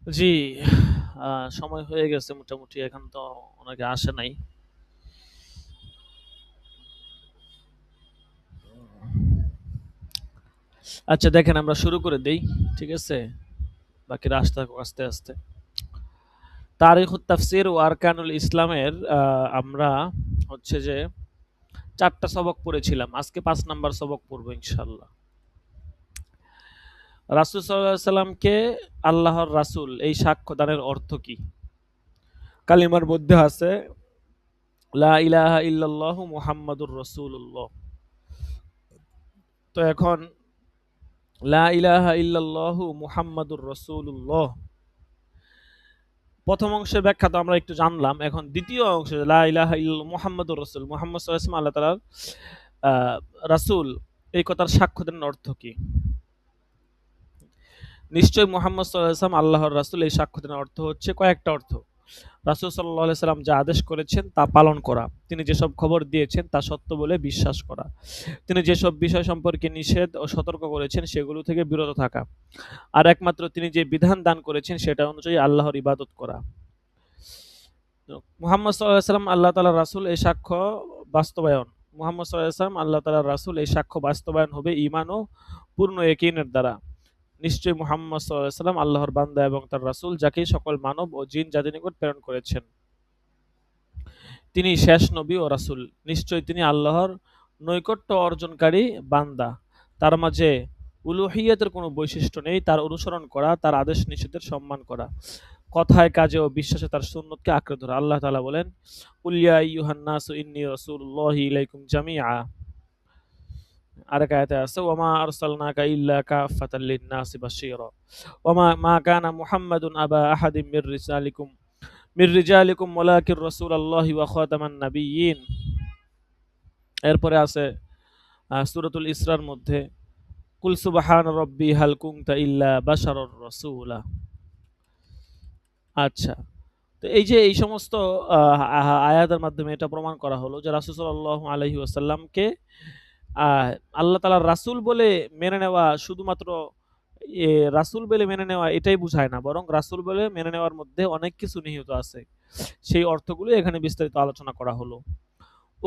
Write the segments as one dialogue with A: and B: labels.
A: জি, সময় হয়ে গেছে মোটামুটি। এখন তো অনেকে আসে নাই। আচ্ছা দেখেন আমরা শুরু করে দেই। ঠিক আছে? বাকিরা আসতে থাকুক আস্তে, আস্তে। তারিখুত তাফসির ও আরকানুল ইসলামের আমরা হচ্ছে যে ৪ টা সবক পড়েছিলাম। আজকে ৫ নাম্বার সবক পড়ব ইনশাআল্লাহ। রাসূল সাল্লাল্লাহু আলাইহি সাল্লামকে আল্লাহর রাসূল এই সাক্ষ্যদানের অর্থ কি? কালিমার মধ্যে আছে লা ইলাহা ইল্লাল্লাহু মুহাম্মাদুর রাসূলুল্লাহ। তো এখন লা ইলাহা ইল্লাল্লাহু মুহাম্মাদুর রাসূলুল্লাহ প্রথম অংশের ব্যাখ্যা তো আমরা একটু জানলাম। এখন দ্বিতীয় অংশে লা ইলাহা ইল্লাল্লাহু মুহাম্মাদুর রাসূল, মুহাম্মদ সাল্লাল্লাহু আলাইহি ওয়াসাল্লাম আল্লাহ তাআলার রাসূল, এই কথার সাক্ষ্য দেওয়ার অর্থ কি? নিশ্চয়ই মুহাম্মদ সাল্লাল্লাহু আলাইহি ওয়াসাল্লাম আল্লাহর রাসূল, এই সাক্ষ্য দেওয়ার অর্থ হচ্ছে কয়েকটা অর্থ। রাসূল সাল্লাল্লাহু আলাইহি সাল্লাম যা আদেশ করেছেন তা পালন করা। তিনি যেসব খবর দিয়েছেন তা সত্য বলে বিশ্বাস করা। তিনি যেসব বিষয় সম্পর্কে নিষেধ ও সতর্ক করেছেন সেগুলো থেকে বিরত থাকা। আর একমাত্র তিনি যে বিধান দান করেছেন সেটা অনুযায়ী আল্লাহর ইবাদত করা। মুহাম্মদ সাল্লাল্লাহু আলাইহি সাল্লাম আল্লাহ তাআলার রাসূল, এই সাক্ষ্য বাস্তবায়ন। মুহাম্মদ সাল্লাল্লাহু আলাইহি সাল্লাম আল্লাহ তাআলার রাসূল, এই সাক্ষ্য বাস্তবায়ন হবে ঈমান ও পূর্ণ ইয়াকিনের দ্বারা। নিশ্চয়ই মুহাম্মদ সাল্লাল্লাহু আলাইহি সাল্লাম আল্লাহর বান্দা এবং তার রাসূল, যাকে সকল মানব ও জিন জাতির নিকট প্রেরণ করেছেন। তিনি শেষ নবী ও রাসূল। নিশ্চয়ই তিনি আল্লাহর নৈকট্য অর্জনকারী বান্দা। তার মাঝে উলুহিয়তের কোনো বৈশিষ্ট্য নেই। তার অনুসরণ করা, তার আদেশ নিষেধের সম্মান করা, কথায় কাজে ও বিশ্বাসে তার সুন্নতকে আঁকড়ে ধরা। আল্লাহ তাআলা বলেন, কুল ইয়া আইয়ুহান নাসু ইন্নী রাসূলুল্লাহি ইলাইকুম জামিআ। আরেক আয়াতে আছে ওয়ামা আরসালনাকা ইল্লা কাফাতাল লিন-নাসি বাশীরা ওয়ামা মা কানা মুহাম্মাদুন আবা আহাদিম মির রিজালিকুম ওয়ালাকির রাসূলুল্লাহি ওয়া খাতামান নাবিয়্যিন। এরপরে আছে সূরাতুল ইসরার মধ্যে কুল সুবহান রাব্বি হাল কুনতা ইল্লা বাশারার রাসূলা। আচ্ছা, তো এই যে এই সমস্ত আয়াতের মাধ্যমে এটা প্রমাণ করা হলো যে রাসূল সাল্লাল্লাহু আলাইহি ওয়াসাল্লামকে আল্লাহ তাআলার রাসূল বলে মেনে নেওয়া শুধুমাত্র রাসূল বলে মেনে নেওয়া এটাই বুঝায় না, বরং রাসূল বলে মেনে নেওয়ার মধ্যে অনেক কিছু নিহিত আছে। সেই অর্থগুলো এখানে বিস্তারিত আলোচনা করা হলো।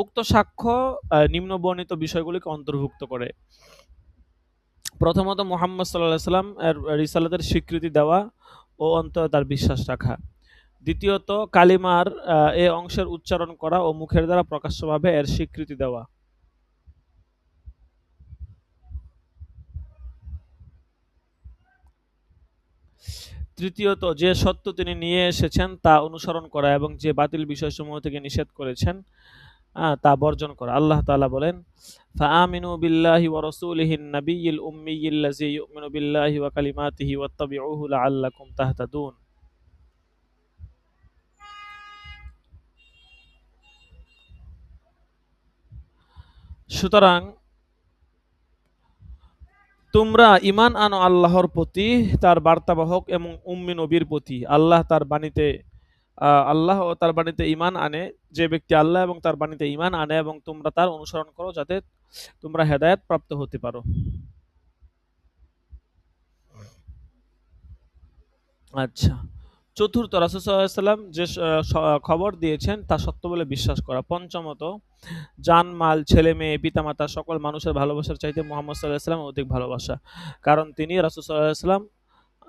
A: উক্ত সাক্ষ্য নিম্ন বর্ণিত বিষয়গুলিকে অন্তর্ভুক্ত করে। প্রথমত মুহাম্মদ সাল্লাল্লাহু আলাইহি সাল্লাম এর রিসালাতের স্বীকৃতি দেওয়া ও অন্তরে তার বিশ্বাস রাখা। দ্বিতীয়ত কালিমার এ অংশের উচ্চারণ করা ও মুখের দ্বারা প্রকাশ্যভাবে এর স্বীকৃতি দেওয়া। তৃতীয়ত যে সত্য তিনি নিয়ে এসেছেন তা অনুসরণ করা এবং যে বাতিল বিষয়সমূহ থেকে নিষেধ করেছেন তা বর্জন করা। আল্লাহ তাআলা বলেন, ফাআমিনু বিল্লাহি ওয়া রাসূলিহিন নাবিয়্যিল উম্মিয়্যিল্লাযী ইউমিনু বিল্লাহি ওয়া কালিমাতিহি ওয়াত্তাবিউহু লাআল্লাকুম তাহতাদুন। সুতরাং তোমরা ঈমান আনো আল্লাহর প্রতি, তার বার্তাবাহক এবং উম্মি নবীর প্রতি। আল্লাহ ও তার বাণীতে ঈমান আনে, যে ব্যক্তি আল্লাহ এবং তার বাণীতে ঈমান আনে এবং তোমরা তার অনুসরণ করো যাতে তোমরা হেদায়েত প্রাপ্ত হতে পারো। আচ্ছা, চতুর্থ রাসূল সাল্লাল্লাহু আলাইহি সাল্লাম যে খবর দিয়েছেন তা সত্য বলে বিশ্বাস করা। পঞ্চমত জান-মাল, ছেলে-মেয়ে, পিতা-মাতা সকল মানুষের ভালোবাসার চাইতে মুহাম্মদ সাল্লাল্লাহু আলাইহি সাল্লামের অধিক ভালোবাসা। কারণ তিনি রাসূল সাল্লাল্লাহু আলাইহি সাল্লাম,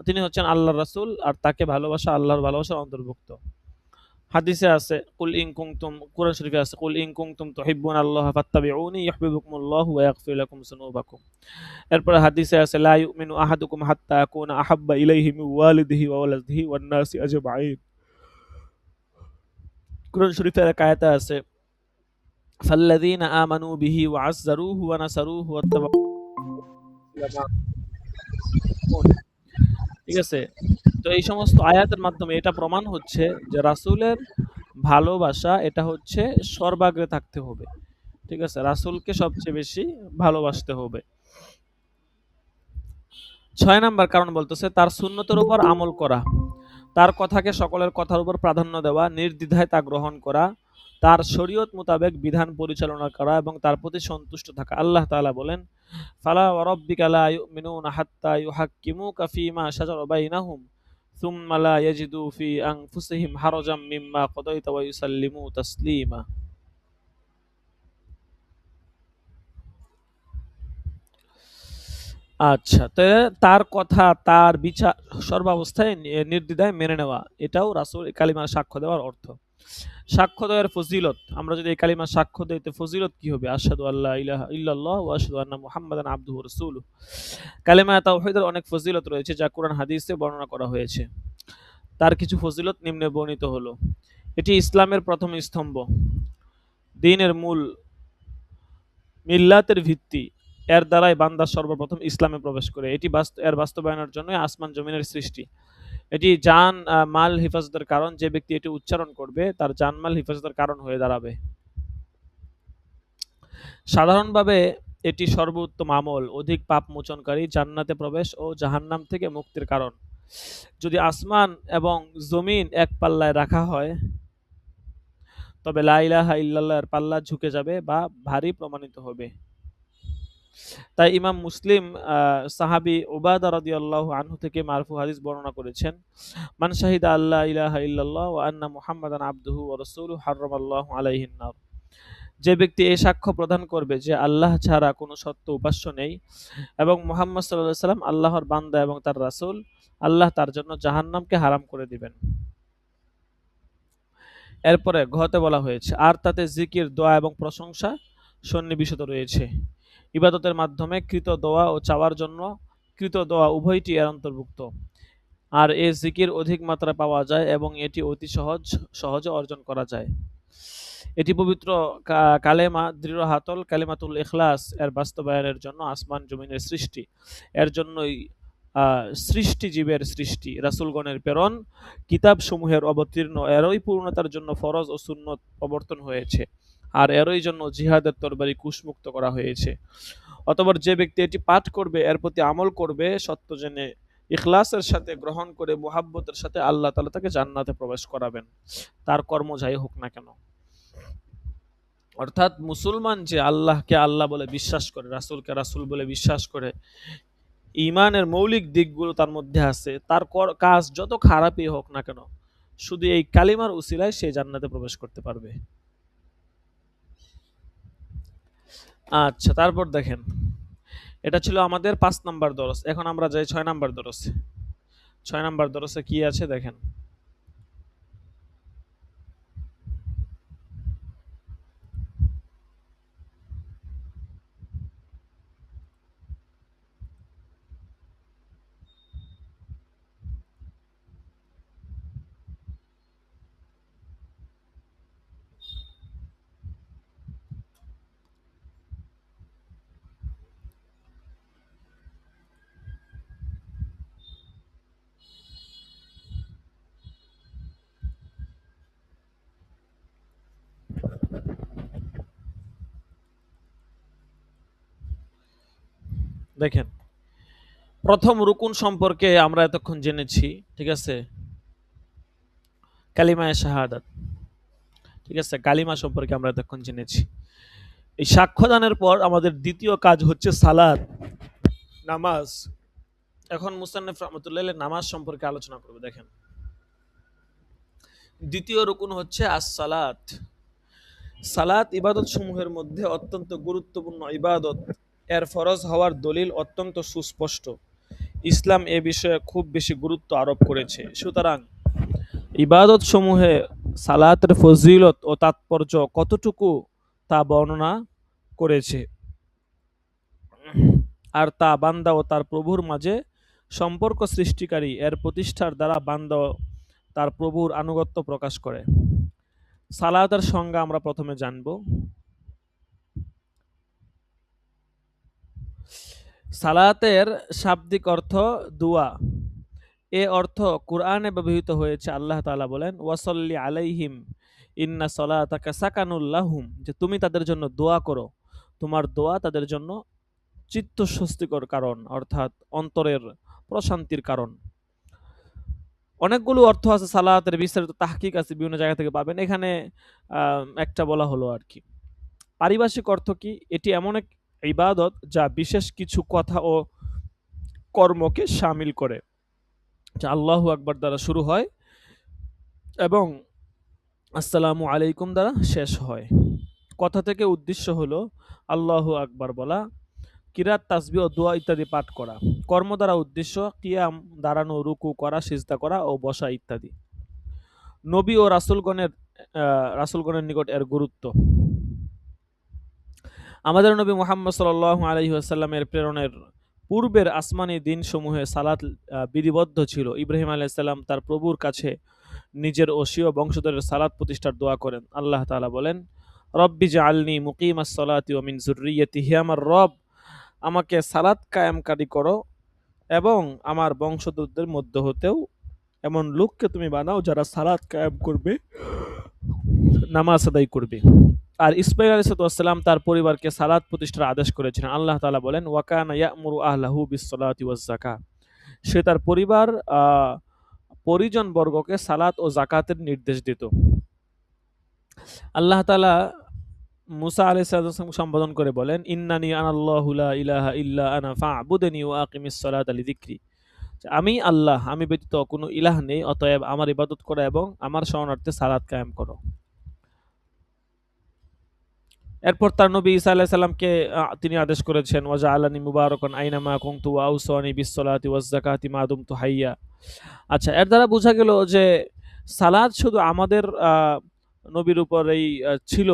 A: তিনি হচ্ছেন আল্লাহর রাসূল আর তাকে ভালোবাসা আল্লাহর ভালোবাসার অন্তর্ভুক্ত। হাদিসে আছে কুরআন শরীফে আছে কুল ইন কুনতুম তুহিব্বুনাল্লাহা ফাত্তাবিউনি ইউহিব্বুকুমুল্লাহু ওয়া ইয়াগফির লাকুম যুনুবাকুম। এরপরে হাদিসে আছে লা ইউমিনু আহাদুকুম হাত্তা আকুনা আহাব্বা ইলাইহি মিন ওয়ালিদিহি ওয়া ওয়ালাদিহি ওয়ান নাসি আজমাইন। কুরআন শরীফের এক আয়াতে আছে ফাল্লাযীনা আমানু বিহি ওয়া আযযারুহু ওয়া নাসারুহু ওয়াত্তাবাউ। ঠিক আছে? তো এই সমস্ত আয়াতের মাধ্যমে এটা প্রমাণ হচ্ছে যে রাসূলের ভালোবাসা এটা হচ্ছে সর্বাগ্রে থাকতে হবে। ঠিক আছে? রাসূলকে সবচেয়ে বেশি ভালোবাসতে হবে। ৬ নাম্বার কারণ বলতেছে তার সুন্নতের উপর আমল করা, তার কথাকে সকলের কথার উপর প্রাধান্য দেওয়া, নির্দ্বিধায় তা গ্রহণ করা, তার শরীয়ত মোতাবেক বিধান পরিচালনা করা এবং তার প্রতি সন্তুষ্ট থাকা। আল্লাহ তাআলা বলেন, ফালা ওয়া রাব্বিকা লা ইউমিনুনা হাত্তা ইউহাক্কিমুকা ফীমা শাজারা বাইনাহুম সুম্মা লা ইয়াজিদু ফি আনফুসিহিম হারাজাম মিম্মা কাদাইতা ওয়া ইউসাল্লিমু তাসলিমা। আচ্ছা, তো তার কথা, তার বিচার সর্বাবস্থায় নির্দ্বিধায় মেনে নেওয়া, এটাও রাসূল কালিমার সাক্ষ্য দেওয়ার অর্থ। সাক্ষ্য দেওয়ার ফজিলত, আমরা যদি এই কালিমার সাক্ষ্য দেই তো ফজিলত কি হবে? আশহাদু আল্লা ইলাহা ইল্লাল্লাহ ওয়া আশহাদু আন্না মুহাম্মাদান আবদুহু ওয়া রাসূলুহু। কালিমা তাওহীদের অনেক ফজিলত রয়েছে যা কুরআন হাদিসে বর্ণনা করা হয়েছে। তার কিছু ফজিলত নিম্নে বর্ণিত হলো। এটি ইসলামের প্রথম স্তম্ভ, দ্বীনের মূল, মিল্লাতের ভিত্তি। এর দ্বারাই বান্দা সর্বপ্রথম ইসলামে প্রবেশ করে। এটি এর বাস্তবায়নের জন্য আসমান জমিনের সৃষ্টি। এটি জান মাল হেফাজতের কারণ। যে ব্যক্তি এটি উচ্চারণ করবে তার জানমাল হেফাজতের কারণ হয়ে দাঁড়াবে। সাধারণভাবে এটি সর্বোত্তম আমল, অধিক পাপ মোচনকারী, জান্নাতে প্রবেশ ও জাহান্নাম থেকে মুক্তির কারণ। যদি আসমান এবং জমিন এক পাল্লায় রাখা হয় তবে লা ইলাহা ইল্লাল্লাহর পাল্লা ঝুঁকে যাবে বা ভারী প্রমাণিত হবে। তাই ইমাম মুসলিম সাহাবী উবাদা রাদিয়াল্লাহু আনহু থেকে মারফু হাদিস বর্ণনা করেছেন, মান শাহিদা আল্লা ইলাহা ইল্লাল্লাহ ওয়া আন্না মুহাম্মাদান আবদুহু ওয়া রাসূলুহু হারামাল্লাহু আলাইহিন নার। যে ব্যক্তি এই সাক্ষ্য প্রদান করবে যে আল্লাহ ছাড়া কোনো সত্য উপাস্য নেই এবং মুহাম্মদ সাল্লাল্লাহু আলাইহি সাল্লাম আল্লাহর বান্দা এবং তার রাসূল, আল্লাহ তার জন্য জাহান্নামকে হারাম করে দিবেন। এরপরে ঘতে বলা হয়েছে, আর তাতে জিকির, দোয়া এবং প্রশংসা সন্নিবেশিত রয়েছে। ইবাদতের মাধ্যমে কৃত দোয়া ও চাওয়ার জন্য কৃত দোয়া উভয়টি এর অন্তর্ভুক্ত। আর এ জিকির অধিক মাত্রায় পাওয়া যায় এবং এটি অতি সহজে অর্জন করা যায়। এটি পবিত্র কালেমা, দৃঢ় হাতল কালিমাতুল ইখলাস এর বাস্তবায়নের জন্য আসমান জমিনের সৃষ্টি, এর জন্যই সৃষ্টি জীবের সৃষ্টি, রাসূলগণের প্রেরণ, কিতাব সমূহের অবতীর্ণ, এরই পূর্ণতার জন্য ফরজ ও সুন্নত প্রবর্তন হয়েছে, আর এরই জন্য জিহাদের তরবারি কুশমুক্ত করা হয়েছে। অতঃপর যে ব্যক্তি এটি পাঠ করবে, এর প্রতি আমল করবে, সত্য জেনে ইখলাসের সাথে গ্রহণ করে মুহাব্বতের সাথে, আল্লাহ তাআলা তাকে জান্নাতে প্রবেশ করাবেন, তার কর্ম যাই হোক না কেন। অর্থাৎ মুসলমান যে আল্লাহকে আল্লাহ বলে বিশ্বাস করে, রাসূলকে রাসূল বলে বিশ্বাস করে, ঈমানের মৌলিক দিকগুলো তার মধ্যে আছে, তার কাজ যত খারাপই হোক না কেন, শুধু এই কালিমার উসিলায় সে জান্নাতে প্রবেশ করতে পারবে। আচ্ছা, তারপর দেখেন, এটা ছিল আমাদের ৫ নাম্বার দরস। এখন আমরা যাই ৬ নাম্বার দরসে। ৬ নাম্বার দরসে কি আছে দেখেন। দেখেন, প্রথম রুকুন সম্পর্কে আমরা এতক্ষণ জেনেছি, ঠিক আছে? কালিমায়ে শাহাদাত, ঠিক আছে? কালিমা সম্পর্কে আমরা এতক্ষণ জেনেছি। এই সাক্ষ্যদানের পর আমাদের দ্বিতীয় কাজ হচ্ছে সালাত, নামাজ। এখন মুসান্নিফ রাহমাতুল্লাহ আলাইহি নামাজ সম্পর্কে আলোচনা করবে। দেখেন, দ্বিতীয় রুকুন হচ্ছে আস-সালাত। সালাত ইবাদত সমূহের মধ্যে অত্যন্ত গুরুত্বপূর্ণ ইবাদত। এর ফরজ হওয়ার দলিল অত্যন্ত সুস্পষ্ট। ইসলাম এ বিষয়ে খুব বেশি গুরুত্ব আরোপ করেছে। সুতরাং ইবাদত সমূহে সালাতের ফজিলত ও তাৎপর্য কতটুকু তা বর্ণনা করেছে, আর তা বান্দা ও তার প্রভুর মাঝে সম্পর্ক সৃষ্টিকারী, এর প্রতিষ্ঠার দ্বারা বান্দা তার প্রভুর আনুগত্য প্রকাশ করে। সালাতের সংজ্ঞা আমরা প্রথমে জানব। সালাতের শাব্দিক অর্থ দুয়া। এ অর্থ কুরআনে ব্যবহৃত হয়েছে। আল্লাহ তাআলা বলেন, ওয়াসাল্লি আলাইহিম ইন্না সলাতাকা সাকানুল লাহুম, যে তুমি তাদের জন্য দোয়া করো, তোমার দোয়া তাদের জন্য চিত্তস্বস্তিকর কারণ, অর্থাৎ অন্তরের প্রশান্তির কারণ। অনেকগুলো অর্থ আছে সালাতের, বিস্তারিত তাহকিক আছে, বিভিন্ন জায়গা থেকে পাবেন। এখানে একটা বলা হলো আর কি। পারিভাষিক অর্থ কি? এটি এমন এক ইবাদত যা বিশেষ কিছু কথা ও কর্মকে শামিল করে। যা আল্লাহু আকবার দ্বারা শুরু হয় এবং আসসালামু আলাইকুম দ্বারা শেষ হয়। কথা থেকে উদ্দেশ্য হলো আল্লাহু আকবার বলা, কিরাত, তাসবিহ ও দোয়া ইত্যাদি পাঠ করা। কর্ম দ্বারা উদ্দেশ্য কিয়াম, দাঁড়ানো, রুকু করা, সিজদা করা ও বসা ইত্যাদি। নবী ও রাসূলগণের নিকট এর গুরুত্ব। আমাদের নবী মুহাম্মদ সাল্লাল্লাহু আলাইহি ওয়াসাল্লামের প্রেরণের পূর্বের আসমানি দিনসমূহে সালাত বিধিবদ্ধ ছিল। ইব্রাহিম আলাইহিস সালাম তার প্রভুর কাছে নিজের ও স্বীয় বংশধরের সালাত প্রতিষ্ঠার দোয়া করেন। আল্লাহ তাআলা বলেন, রব্বি জাআলনি মুকিমাস সালাতি ওয়া মিন যুররিয়্যাতি, হে আমার রব, আমাকে সালাত কায়েমকারী করো এবং আমার বংশধরদের মধ্য হতেও এমন লোককে তুমি বানাও যারা সালাত কায়েম করবে, নামাজ আদায় করবে। আর ইসমাঈল আলাইহিস সালাম তার পরিবারকে সালাত প্রতিষ্ঠার আদেশ করেছিলেন। আল্লাহ তাআলা বলেন, ওয়া কানা ইয়া'মুরু আহলাহু বিস-সালাতি ওয়াজ-যাকাহ, সে তার পরিবার পরিজন বর্গকে সালাত ও যাকাতের নির্দেশ দিত। আল্লাহ তাআলা মুসা আলাইহিস সালাম সম্বোধন করে বলেন, ইন্নানি আনাল্লাহু লা ইলাহা ইল্লা আনা ফা'বুদনি ওয়া আকিমিস সালাতা লিযিকরি, আমি আল্লাহ, আমি ব্যতীত কোনো ইলাহ নেই, অতএব আমার ইবাদত করো এবং আমার শরণার্থে সালাত কায়েম করো। এরপর তার নবী ঈসা আলাইহিস সালামকে তিনি আদেশ করেছেন, ওয়াজআলানি মুবারাকান আইনামা কুনতু ওয়া আওসানি বিস-সালাতি ওয়াজ-যাকাতি মা দুমতু হাইয়া। আচ্ছা, এর দ্বারা বোঝা গেল যে সালাত শুধু আমাদের নবীর উপরেই ছিল,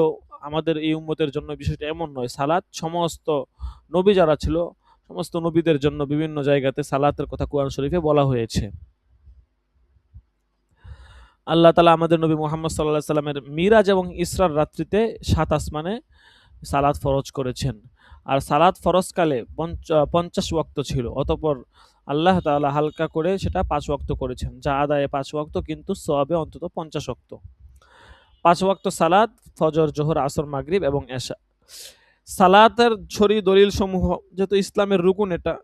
A: আমাদের এই উম্মতের জন্য বিষয়টা এমন নয়। সালাত সমস্ত নবী যারা ছিল, সমস্ত নবীদের জন্য বিভিন্ন জায়গাতে সালাতের কথা কোরআন শরীফে বলা হয়েছে। আল্লাহ তাআলা আমাদের নবী মুহাম্মদ সাল্লাল্লাহু আলাইহি সাল্লামের মিরাজ এবং ইসরার রাত্রিতে ৭ আসমানে সালাত ফরজ করেছেন। আর সালাত ফরজকালে ৫০ ওয়াক্ত ছিল। অতঃপর আল্লাহ তাআলা হালকা করে সেটা ৫ ওয়াক্ত করেছেন। যা আদায়ে ৫ ওয়াক্ত, কিন্তু সওয়াবে অন্তত ৫০ ওয়াক্ত। ৫ ওয়াক্ত সালাত, ফজর, জোহর, আসর, মাগরিব এবং এশা। সালাতের দলিল সমূহ, যেহেতু ইসলামের রুকুন এটা,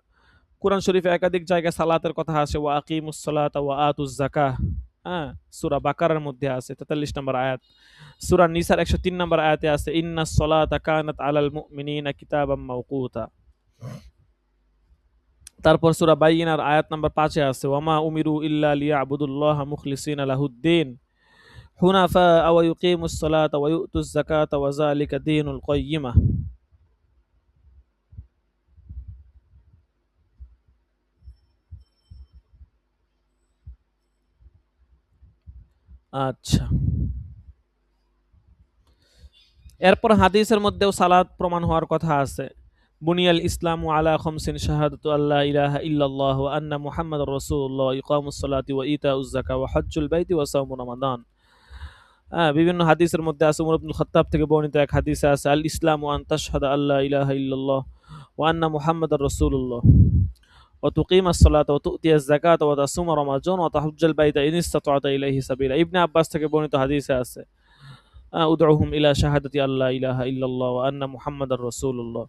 A: কোরআন শরীফে একাধিক জায়গায় সালাতের কথা আছে, ওয়া আকিমুস সালাতা ওয়া আতুজ যাকাহ, হ্যাঁ, সূরা বাকারার মধ্যে আছে ৪৩ নম্বর আয়াত। সূরা নিসার ১০৩ নম্বর আয়াতে আছে, ইন্নাস সালাতা কানাত আলাল মুমিনিনা কিতাবাম মাওকুতা। তারপর সূরা বাইয়িনার আয়াত নাম্বার ৫ এ আছে, ওয়ামা উমিরু ইল্লা লিয়াবুদুল্লাহা মুখলিসিনা লাহুদ্দিন হুনাফা ওয়া ইউকিমুস সালাতা ওয়া ইউতুজ যাকাতা ওয়া যালিকা দীনুল কাইয়্যিমাহ। আচ্ছা, এরপর হাদিসের মধ্যেও সালাত প্রমাণ হওয়ার কথা আছে। বুনিয়াল ইসলামু আলা খামসিন, শাহাদাতু আল্লা ইলাহা ইল্লাল্লাহ ওয়া আন্না মুহাম্মাদুর রাসূলুল্লাহ, ইকামুস সালাতি ওয়া ইতাউজ যাকাত ওয়া হজ্জুল বাইতি ওয়া সাওমু রমাদান। বিভিন্ন হাদিসের মধ্যে আছে, উমর ইবনুল খাত্তাব থেকে বর্ণিত এক হাদিসে আছে, আল ইসলামু আন তাশহাদা আল্লা ইলাহা ইল্লাল্লাহ ওয়া আন্না মুহাম্মাদুর রাসূলুল্লাহ ওয়া তুকিমাস সালাতা ওয়া তুতিয়াজ যাকাতা ওয়া তাসুমা রমাদান ওয়া তাহজ্জাল বাইতা ইন ইসতাতা ইলাইহি সাবিলা। ইবনে আব্বাস থেকে বর্ণিত হাদিসে আছে, উদউহুম ইলা শাহাদাতি আল্লা ইলাহা ইল্লাল্লাহ ওয়া আন্না মুহাম্মাদার রাসূলুল্লাহ।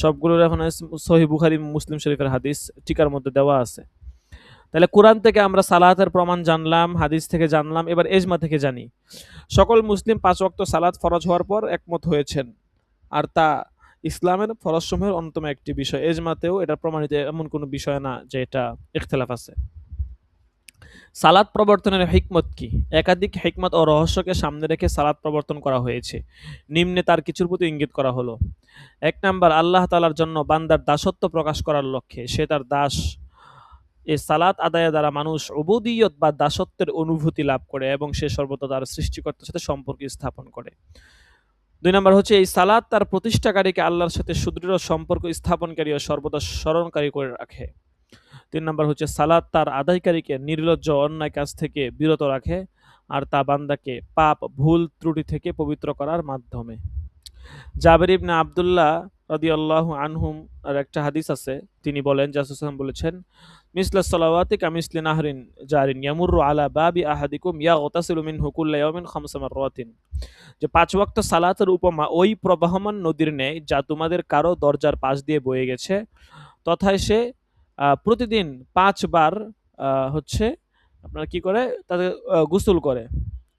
A: সবগুলোর এখন সহিহ বুখারী, মুসলিম শরীফের হাদিস টিকার মধ্যে দেওয়া আছে। তাহলে কোরআন থেকে আমরা সালাতের প্রমাণ জানলাম, হাদিস থেকে জানলাম, এবার এজমা থেকে জানি। সকল মুসলিম ৫ ওয়াক্ত সালাত ফরজ হওয়ার পর একমত হয়েছেন, আর তা ইসলামের ফরজসমূহের অন্যতম একটি বিষয়। এজমাতেও এটা প্রমাণিত, এমন কোনো বিষয় না যে এটা ইখতিলাফ আছে। সালাত প্রবর্তনের হিকমত কি? একাধিক হিকমত ও রহস্যকে সামনে রেখে সালাত প্রবর্তন করা হয়েছে। নিম্নে তার কিছুর প্রতি ইঙ্গিত করা হলো। ১ নাম্বার, আল্লাহ তাআলার জন্য বান্দার দাসত্ব প্রকাশ করার লক্ষ্যে সে তার দাস। এই সালাত আদায়ের দ্বারা মানুষ উবুদিয়ত বা দাসত্বের অনুভূতি লাভ করে এবং সে সর্বদা তার সৃষ্টিকর্তার সাথে সম্পর্ক স্থাপন করে। ২ নাম্বার হচ্ছে, এই সালাত তার প্রতিষ্ঠাকারীকে আল্লাহর সাথে সুদৃঢ় সম্পর্ক স্থাপনকারী ও সর্বদা স্মরণকারী করে রাখে। ৩ নাম্বার হচ্ছে, সালাত তার আদায়কারীকে নির্লজ্জ অন্যায় কাজ থেকে বিরত রাখে আর তা বান্দাকে পাপ, ভুল, ত্রুটি থেকে পবিত্র করার মাধ্যমে। জাবের ইবনে আব্দুল্লাহ রাদিয়াল্লাহু আনহুম এর একটা হাদিস আছে, তিনি বলেন, যে রাসূল সাল্লাল্লাহু আলাইহি ওয়াসাল্লাম বলেছেন, মিসলাস সালাওয়াতি কামিসলি নাহরিন জারিন ইয়ামুরু আলা বাবি আহাদিকুম ইয়াগতাসিলু মিনহু কুল্লা ইয়াউমিন খামসা মাররাতিন, যে ৫ ওয়াক্ত সালাতের উপমা ওই প্রবাহমান নদীর ন্যায় যা তোমাদের কারো দরজার পাশ দিয়ে বয়ে গেছে, তথায় সে প্রতিদিন ৫ বার হচ্ছে আপনার কি করে, তাদের গোসল করে।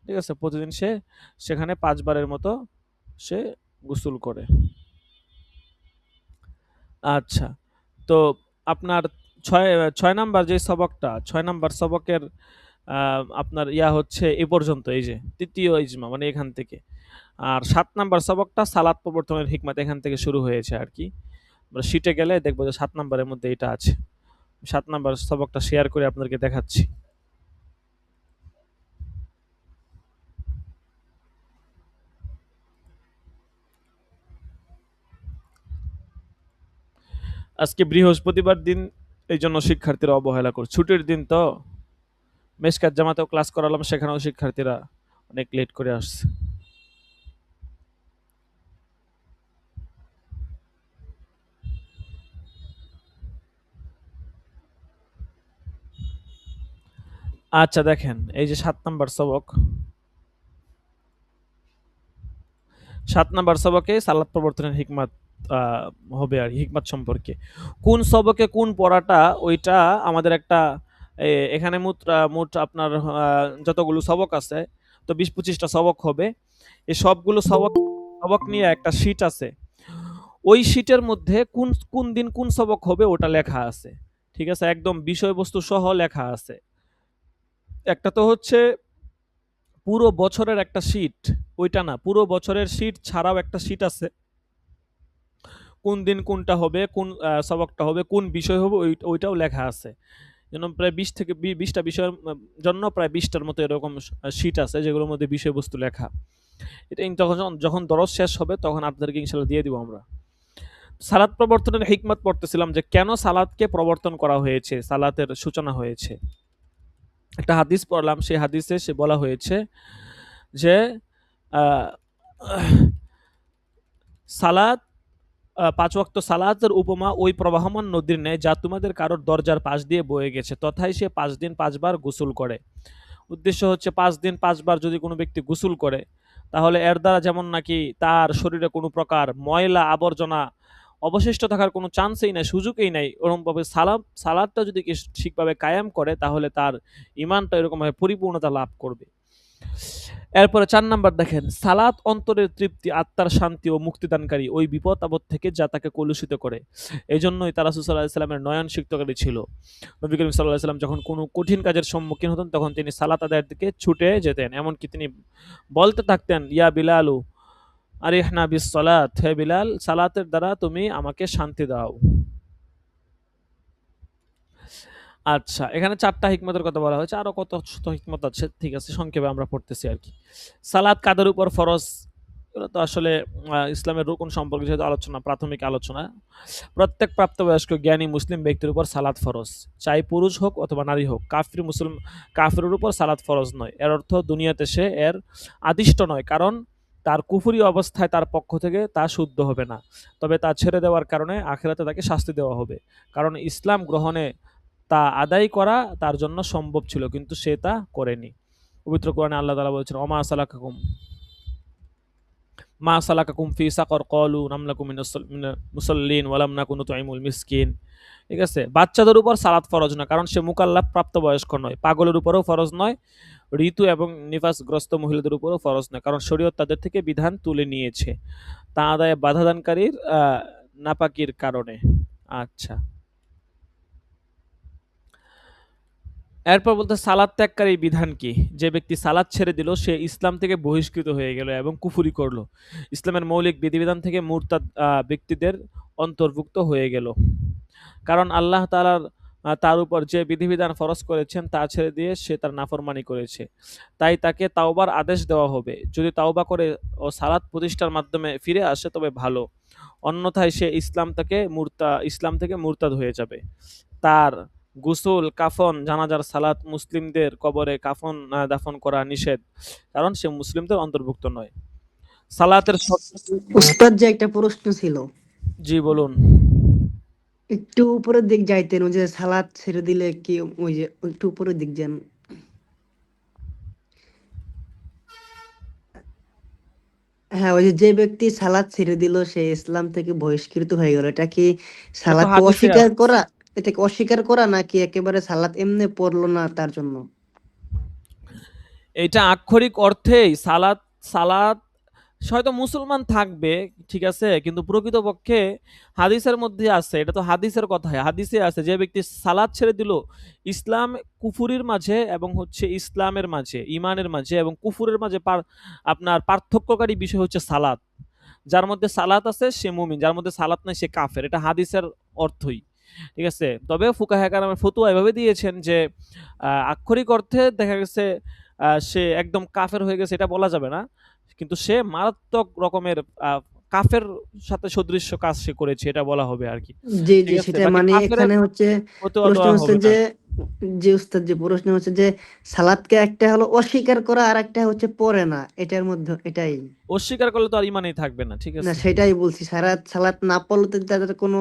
A: ঠিক আছে, প্রতিদিন সে সেখানে ৫ বারের মতো সে গোসল করে। আচ্ছা, তো আপনার ছয় ৬ নাম্বার যে সবকটা ৬ নাম্বার সবকের আপনার হচ্ছে এ পর্যন্ত, এই যে ৩য় ইজমা মানে এখান থেকে। আর ৭ নাম্বার সবকটা সালাত প্রবর্তনের হিকমত এখান থেকে শুরু হয়েছে আরকি। আমরা শিটে গেলে দেখব যে ৭ নাম্বারের মধ্যে এটা আছে। ৭ নাম্বার সবকটা শেয়ার করে আপনাদেরকে দেখাচ্ছি। আজকে বৃহস্পতিবার দিন, এইজন্য শিক্ষার্থীরা অবহেলা করছে। ছুটির দিন তো, মেশকাত জামাতেও ক্লাস করালাম, সেখানেও শিক্ষার্থীরা অনেক লেট করে আসছে। আচ্ছা দেখেন, এই যে ৭ নাম্বার সবক, ৭ নাম্বার সবকে সালাত প্রবর্তনের হিকমত হবে আর হিকমত সম্পর্কে। কোন সবকে কোন পড়াটা ওইটা আমাদের একটা এখানে মোট আপনার যতগুলো সবক আছে, তো ২০-২৫টা সবক হবে। এই সবগুলো সবক নিয়ে একটা শীট আছে। ওই শীটের মধ্যে কোন কোন দিন কোন সবক হবে ওটা লেখা আছে। ঠিক আছে? একদম বিষয়বস্তু সহ লেখা আছে। একটা তো হচ্ছে পুরো বছরের একটা শীট, ওইটা না, পুরো বছরের শীট ছাড়াও একটা শীট আছে। কোন দিন কোনটা হবে, কোন সবকটা হবে, কোন বিষয় হবে, ওইটাও লেখা আছে। যেন প্রায় ২০ থেকে ২০টা বিষয়ের জন্য প্রায় ২০টার মতো এরকম শীট আছে যেগুলোর মধ্যে বিষয়বস্তু লেখা। এটা যখন দরস শেষ হবে তখন আপনাদেরকে ইনশাআল্লাহ দিয়ে দিব আমরা। সালাত প্রবর্তনের হিকমত পড়তেছিলাম যে কেন সালাতকে প্রবর্তন করা হয়েছে, সালাতের সূচনা হয়েছে। একটা হাদিস পড়লাম, সেই হাদিসে সে বলা হয়েছে যে আহ, সালাত ৫ ওয়াক্ত সালাতের উপমা ওই প্রবাহমান নদীর ন্যায় যা তোমাদের কারোর দরজার পাশ দিয়ে বয়ে গেছে, তথায় সে ৫ দিন ৫ বার গোসল করে। উদ্দেশ্য হচ্ছে ৫ দিন ৫ বার যদি কোনো ব্যক্তি গোসল করে, তাহলে এর দ্বারা যেমন নাকি তার শরীরে কোনো প্রকার ময়লা আবর্জনা অবশিষ্ট থাকার কোনো চান্সই নাই, সুযোগই নাই। ওরকমভাবে সালাদটা যদি ঠিকভাবে কায়েম করে তাহলে তার ইমানটা এরকমভাবে পরিপূর্ণতা লাভ করবে। এরপরে ৪ নাম্বার দেখেন, সালাত অন্তরের তৃপ্তি, আত্মার শান্তি ও মুক্তিদানকারী ওই বিপদ আপদ থেকে যা তাকে কলুষিত করে। এজন্যই তারা রাসূল সাল্লাল্লাহু আলাইহি সাল্লামের নয়ন সিক্তকারী ছিল। নবী করিম সাল্লাল্লাহু আলাইহি সাল্লাম যখন কোনো কঠিন কাজের সম্মুখীন হতেন তখন তিনি সালাত আদায়ের দিকে ছুটে যেতেন। এমনকি তিনি বলতে থাকতেন, ইয়া বিলালু আরিহনা বিস সালাত, হে বিলাল সালাতের দ্বারা তুমি আমাকে শান্তি দাও। আচ্ছা, এখানে ৪ টা হিকমতের কথা বলা হয়েছে। আরো কত শত হিকমত আছে। ঠিক আছে, সংক্ষেপে আমরা পড়তেছি আরকি। সালাত কাদের উপর ফরজ? এগুলো তো আসলে ইসলামের রুকন সম্পর্কে যেহেতু আলোচনা, প্রাথমিক আলোচনা। প্রত্যেক প্রাপ্তবয়স্ক জ্ঞানী মুসলিম ব্যক্তির উপর সালাত ফরজ। চাই পুরুষ হোক অথবা নারী হোক। কাফিরের উপর সালাত ফরজ নয়। এর অর্থ দুনিয়াতে সে এর আদিষ্ট নয়। কারণ তার কুফরি অবস্থায় তার পক্ষ থেকে তা শুদ্ধ হবে না। তবে তা ছেড়ে দেওয়ার কারণে আখিরাতে তাকে শাস্তি দেওয়া হবে। কারণ ইসলাম গ্রহণে তা আদায় করা তার জন্য সম্ভব ছিল, কিন্তু সে তা করেনি। পবিত্র কোরআনে আল্লাহ তাআলা বলেছেন, ওমা সালাকাকুম মা সালাকাকুম ফি সাকর ক্বালু লাম নাকু মিনাস মুসাল্লিন ওয়া লাম নাকু নুতঈমুল মিসকিন। ঠিক আছে? বাচ্চাদের উপর সালাত ফরজ না, কারণ সে মুকাল্লাফ প্রাপ্তবয়স্ক নয়। পাগলের উপরেও ফরজ নয়। ঋতু এবং নিফাসগ্রস্ত মহিলাদের উপরেও ফরজ নয়, কারণ শরীয়ত তাদের থেকে বিধান তুলে নিয়েছে তা আদায়ে বাধাদানকারীর নাপাকির কারণে। আচ্ছা, এরপর বলতে সালাদ ত্যাগকারী বিধান কি? যে ব্যক্তি সালাদ ছেড়ে দিল সে ইসলাম থেকে বহিষ্কৃত হয়ে গেল এবং কুফরি করল। ইসলামের মৌলিক বিধিবিধান থেকে মুরতাদ ব্যক্তিদের অন্তর্ভুক্ত হয়ে গেল। কারণ আল্লাহ তাআলার তার উপর যে বিধিবিধান ফরজ করেছেন তা ছেড়ে দিয়ে সে তার নাফরমানি করেছে। তাই তাকে তাওবার আদেশ দেওয়া হবে। যদি তাওবা করে ও সালাত প্রতিষ্ঠার মাধ্যমে ফিরে আসে তবে ভালো। অন্যথায় সে ইসলাম থেকে মুরতাদ হয়ে যাবে। তার গোসল, কাফন, জানাজার সালাত, মুসলিমদের কবরে কাফন দাফন করা নিষেধ, কারণ সে মুসলিমদের অন্তর্ভুক্ত নয়। সালাতের
B: উস্তাদ, যে একটা প্রশ্ন ছিল।
A: জি বলুন।
B: একটু উপরের দিক যাইতেন, ওই যে সালাত ছেড়ে দিলে কি, ওই যে একটু উপরের দিক যান। হ্যাঁ, ওই যে ব্যক্তি সালাত ছেড়ে দিল সে ইসলাম থেকে বহিষ্কৃত হয়ে গেল, এটা কি সালাতকে অস্বীকার করা? এটাকে অস্বীকার করা নাকি একেবারে সালাত এমনি পড়লো না তার জন্য?
A: এটা আক্ষরিক অর্থেই সালাত হয়তো মুসলমান থাকবে, ঠিক আছে, কিন্তু প্রকৃতপক্ষে হাদিসের মধ্যে আছে, এটা তো হাদিসের কথাই, হাদিসে আছে যে ব্যক্তি সালাত ছেড়ে দিল, ইসলাম কুফুরির মাঝে এবং হচ্ছে ইসলামের মাঝে, ইমানের মাঝে এবং কুফুরের মাঝে আপনার পার্থক্যকারী বিষয় হচ্ছে সালাত। যার মধ্যে সালাত আছে সে মুমিন, যার মধ্যে সালাত নাই সে কাফের। এটা হাদিসের অর্থই, ঠিক আছে। তবে ফুকাহে কেরামের ফতোয়া এভাবে দিয়েছেন যে আক্ষরিক অর্থে দেখা গেছে সে একদম কাফের হয়ে গেছে এটা বলা যাবে না, কিন্তু সে মারাত্মক রকমের কাফের সাথে সদৃশ্য কাজ সে করেছে এটা বলা হবে আর কি,
B: জি
A: ঠিক
B: জি,
A: আছে।
B: সেটা
A: বাকি
B: মানে
A: কাফেরের
B: এখানে হচ্ছে
A: ফতোয়া
B: প্রশ্ন
A: দেওয়া
B: হচ্ছে
A: হবে
B: যে,
A: না।
B: যে উস্তাদ, যে প্রশ্ন হচ্ছে যে সালাদকে একটা হলো অস্বীকার করা আর একটা হচ্ছে পড়ে না, এটার মধ্যে এটাই।
A: অস্বীকার করলে তো আর ইমানই থাকবে না, ঠিক
B: না
A: আছে।
B: সেটাই বলছি, সারাত সালাত না পড়লে তো তাদের কোনো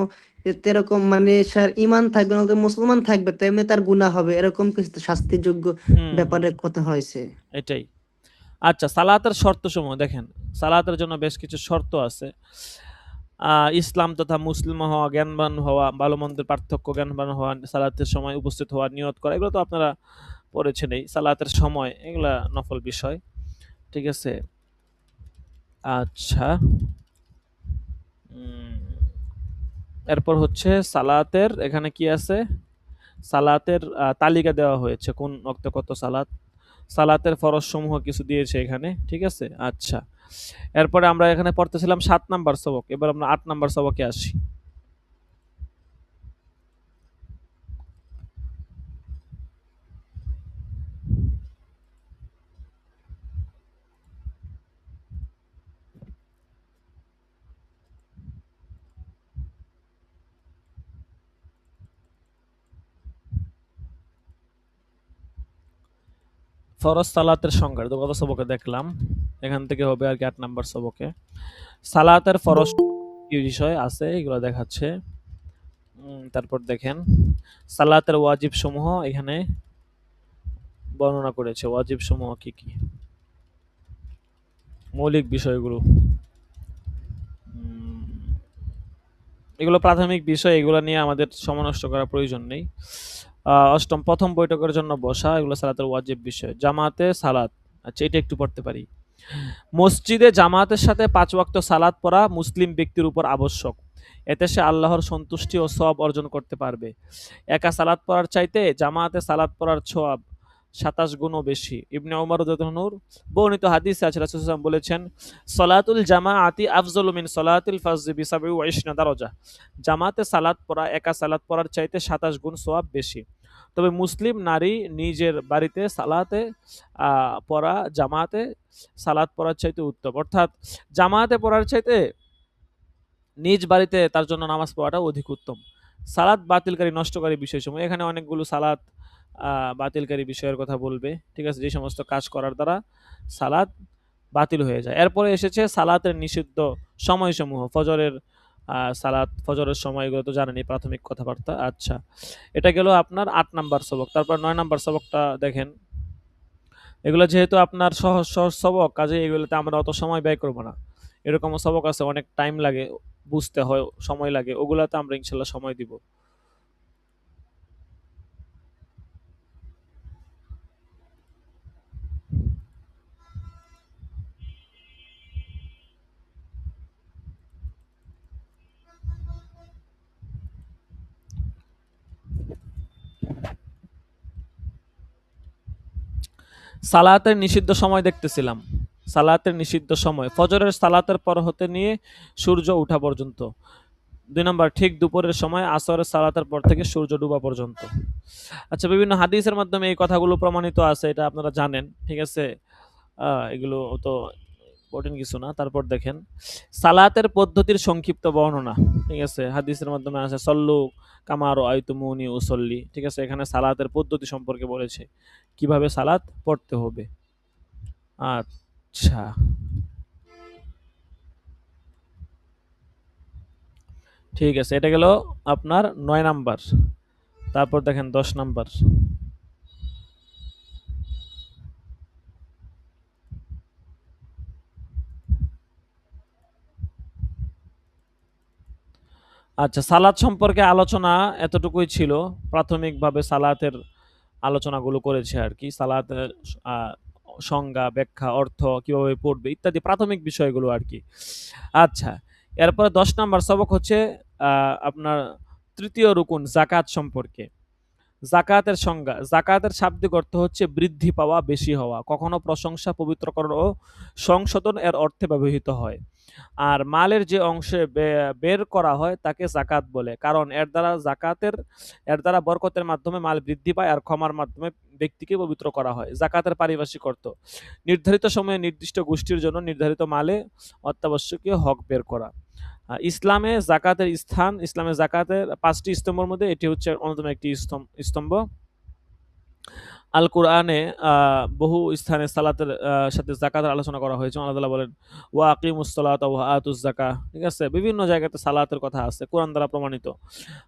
B: এরকম মানে সার ইমান থাকবে না, তো মুসলমান থাকবে তো এমনি তার গুনাহ হবে, এরকম কিছু তো শাস্তিযোগ্য
A: হুম হুম,
B: ব্যাপারের কথা হয়েছে।
A: এটাই। আচ্ছা, সালাতের শর্তসমূহ দেখেন। সালাতের জন্য বেশ কিছু শর্ত আছে। ইসলাম তথা মুসলিম হওয়া, জ্ঞানবান হওয়া, ভালো মন্দের পার্থক্য জ্ঞানবান হওয়া, সালাতের সময় উপস্থিত হওয়া, নিয়ত করা, এগুলো তো আপনারা পড়েছেনই। সালাতের সময় এগুলা নফল বিষয়, ঠিক আছে। আচ্ছা, উম, এরপর হচ্ছে সালাতের এখানে কি আছে, সালাতের তালিকা দেওয়া হয়েছে কোন ওক্তে কত সালাত, সালাতের ফরজ সমূহ কিছু দিয়েছে এখানে, ঠিক আছে। আচ্ছা, এরপরে আমরা এখানে পড়তেছিলাম 7 নাম্বার সবক, এবার আমরা 8 নাম্বার সবকে আসি। ফরজ সালাতের সংজ্ঞা তো গত সবকে দেখলাম, এখান থেকে হবে আর কি 8 নাম্বার সবকে। সালাতের ফরজ কি বিষয় আছে এগুলো দেখাচ্ছে। তারপর দেখেন সালাতের ওয়াজিব সমূহ এখানে বর্ণনা করেছে, ওয়াজিব সমূহ কি কি, মৌলিক বিষয়গুলো। উম, এগুলো প্রাথমিক বিষয়, এগুলো নিয়ে আমাদের সময় নষ্ট করার প্রয়োজন নেই। অষ্টম, প্রথম বৈঠকের জন্য বসা, এগুলো সালাতের ওয়াজিব বিষয়। জামাতে সালাত, আচ্ছা এটা একটু পড়তে পারি। মসজিদে জামাতের সাথে 5 ওয়াক্ত সালাত পড়া মুসলিম ব্যক্তির উপর আবশ্যক, এতে সে আল্লাহর সন্তুষ্টি ও সওয়াব অর্জন করতে পারবে। একা সালাত পড়ার চাইতে জামাতে সালাত পড়ার সওয়াব 27 গুণও বেশি। ইবনে ওমর রাদিয়াল্লাহু আনহুর বর্ণিত হাদিসে আছে রাসূল সাল্লাল্লাহু আলাইহি ওয়াসাল্লাম বলেছেন, সলাতুল জামাআতি আফজালু মিন সলাতিল ফাজরি বি 27 দারাজা। জামাতে সালাত পড়া একা সালাত পড়ার চাইতে 27 গুণ সওয়াব বেশি। তবে মুসলিম নারী নিজের বাড়িতে সালাতে পড়া জামাতে সালাত পড়ার চাইতে উত্তম, অর্থাৎ জামাতে পড়ার চাইতে নিজ বাড়িতে তার জন্য নামাজ পড়াটা অধিক উত্তম। সালাত বাতিলকারী নষ্টকারী বিষয়সমূহ, এখানে অনেকগুলো সালাত বাতিলকারী বিষয়ের কথা বলবে, ঠিক আছে, যে সমস্ত কাজ করার দ্বারা সালাত বাতিল হয়ে যায়। এরপরে এসেছে সালাতের নিষিদ্ধ সময়সমূহ, ফজরের সালাত, ফজরের সময়, এগুলো তো জানেনই, প্রাথমিক কথাবার্তা। আচ্ছা, এটা গেল আপনার 8 নাম্বার সবক। তারপর 9 নাম্বার সবকটা দেখেন। এগুলো যেহেতু আপনার সহজ সহজ সবক, কাজে এগুলোতে আমরা অত সময় ব্যয় করবো না। এরকমও সবক আছে অনেক টাইম লাগে, বুঝতে হয়, সময় লাগে, ওগুলাতে আমরা ইনশাল্লাহ সময় দিব। সালাতের নিষিদ্ধ সময় দেখতেছিলাম। সালাতের নিষিদ্ধ সময় ফজরের সালাতের পর হতে নিয়ে সূর্য ওঠা পর্যন্ত। 2 নম্বর, ঠিক দুপুরের সময় আসরের সালাতের পর থেকে সূর্য ডুবা পর্যন্ত। আচ্ছা, বিভিন্ন হাদিসের মাধ্যমে এই কথাগুলো প্রমাণিত আছে, এটা আপনারা জানেন, ঠিক আছে। এগুলো তো কঠিন কিছু না। তারপর দেখেন সালাতের পদ্ধতির সংক্ষিপ্ত বর্ণনা, ঠিক আছে, হাদিসের মাধ্যমে আছে সল্লু কামারো আইতুমুনি উসল্লি, ঠিক আছে। এখানে সালাতের পদ্ধতি সম্পর্কে বলেছে, কিভাবে সালাত পড়তে হবে। আচ্ছা, ঠিক আছে, এটা গেল আপনার 9 নাম্বার। তারপর দেখেন 10 নাম্বার। আচ্ছা, সালাত সম্পর্কে আলোচনা এতটুকুই ছিল। প্রাথমিকভাবে সালাতের আলোচনাগুলো করেছে আর কি। সালাতের আহ, সংজ্ঞা, ব্যাখ্যা, অর্থ কিভাবে পড়বে ইত্যাদি প্রাথমিক বিষয়গুলো আর কি। আচ্ছা, এরপরে 10 নাম্বার সবক হচ্ছে আপনার তৃতীয় রুকুন জাকাত সম্পর্কে। জাকাতের সংজ্ঞা। জাকাতের শাব্দিক অর্থ হচ্ছে বৃদ্ধি পাওয়া, বেশি হওয়া। কখনো প্রশংসা, পবিত্রকরণ ও সংশোধন এর অর্থে ব্যবহৃত হয়। আর মালের যে অংশে বের করা হয় তাকে জাকাত বলে, কারণ এর দ্বারা বরকতের মাধ্যমে মাল বৃদ্ধি পায় আর ক্ষমার মাধ্যমে ব্যক্তিকে পবিত্র করা হয়। জাকাতের পারিভাষিক অর্থ নির্ধারিত সময়ে নির্দিষ্ট গোষ্ঠীর জন্য নির্ধারিত মালে অত্যাবশ্যকীয় হক বের করা। ইসলামে জাকাতের 5টি স্তম্ভের মধ্যে এটি হচ্ছে অন্যতম একটি স্তম্ভ। আল কোরআনে বহু স্থানে সালাতের সাথে জাকাতের আলোচনা করা হয়েছে। আল্লাহ তাআলা বলেন ওয়া আকিমুস সালাতা ওয়া আতুজ যাকাহ, ঠিক আছে? বিভিন্ন জায়গাতে সালাতের কথা আছে, কোরআন দ্বারা প্রমাণিত।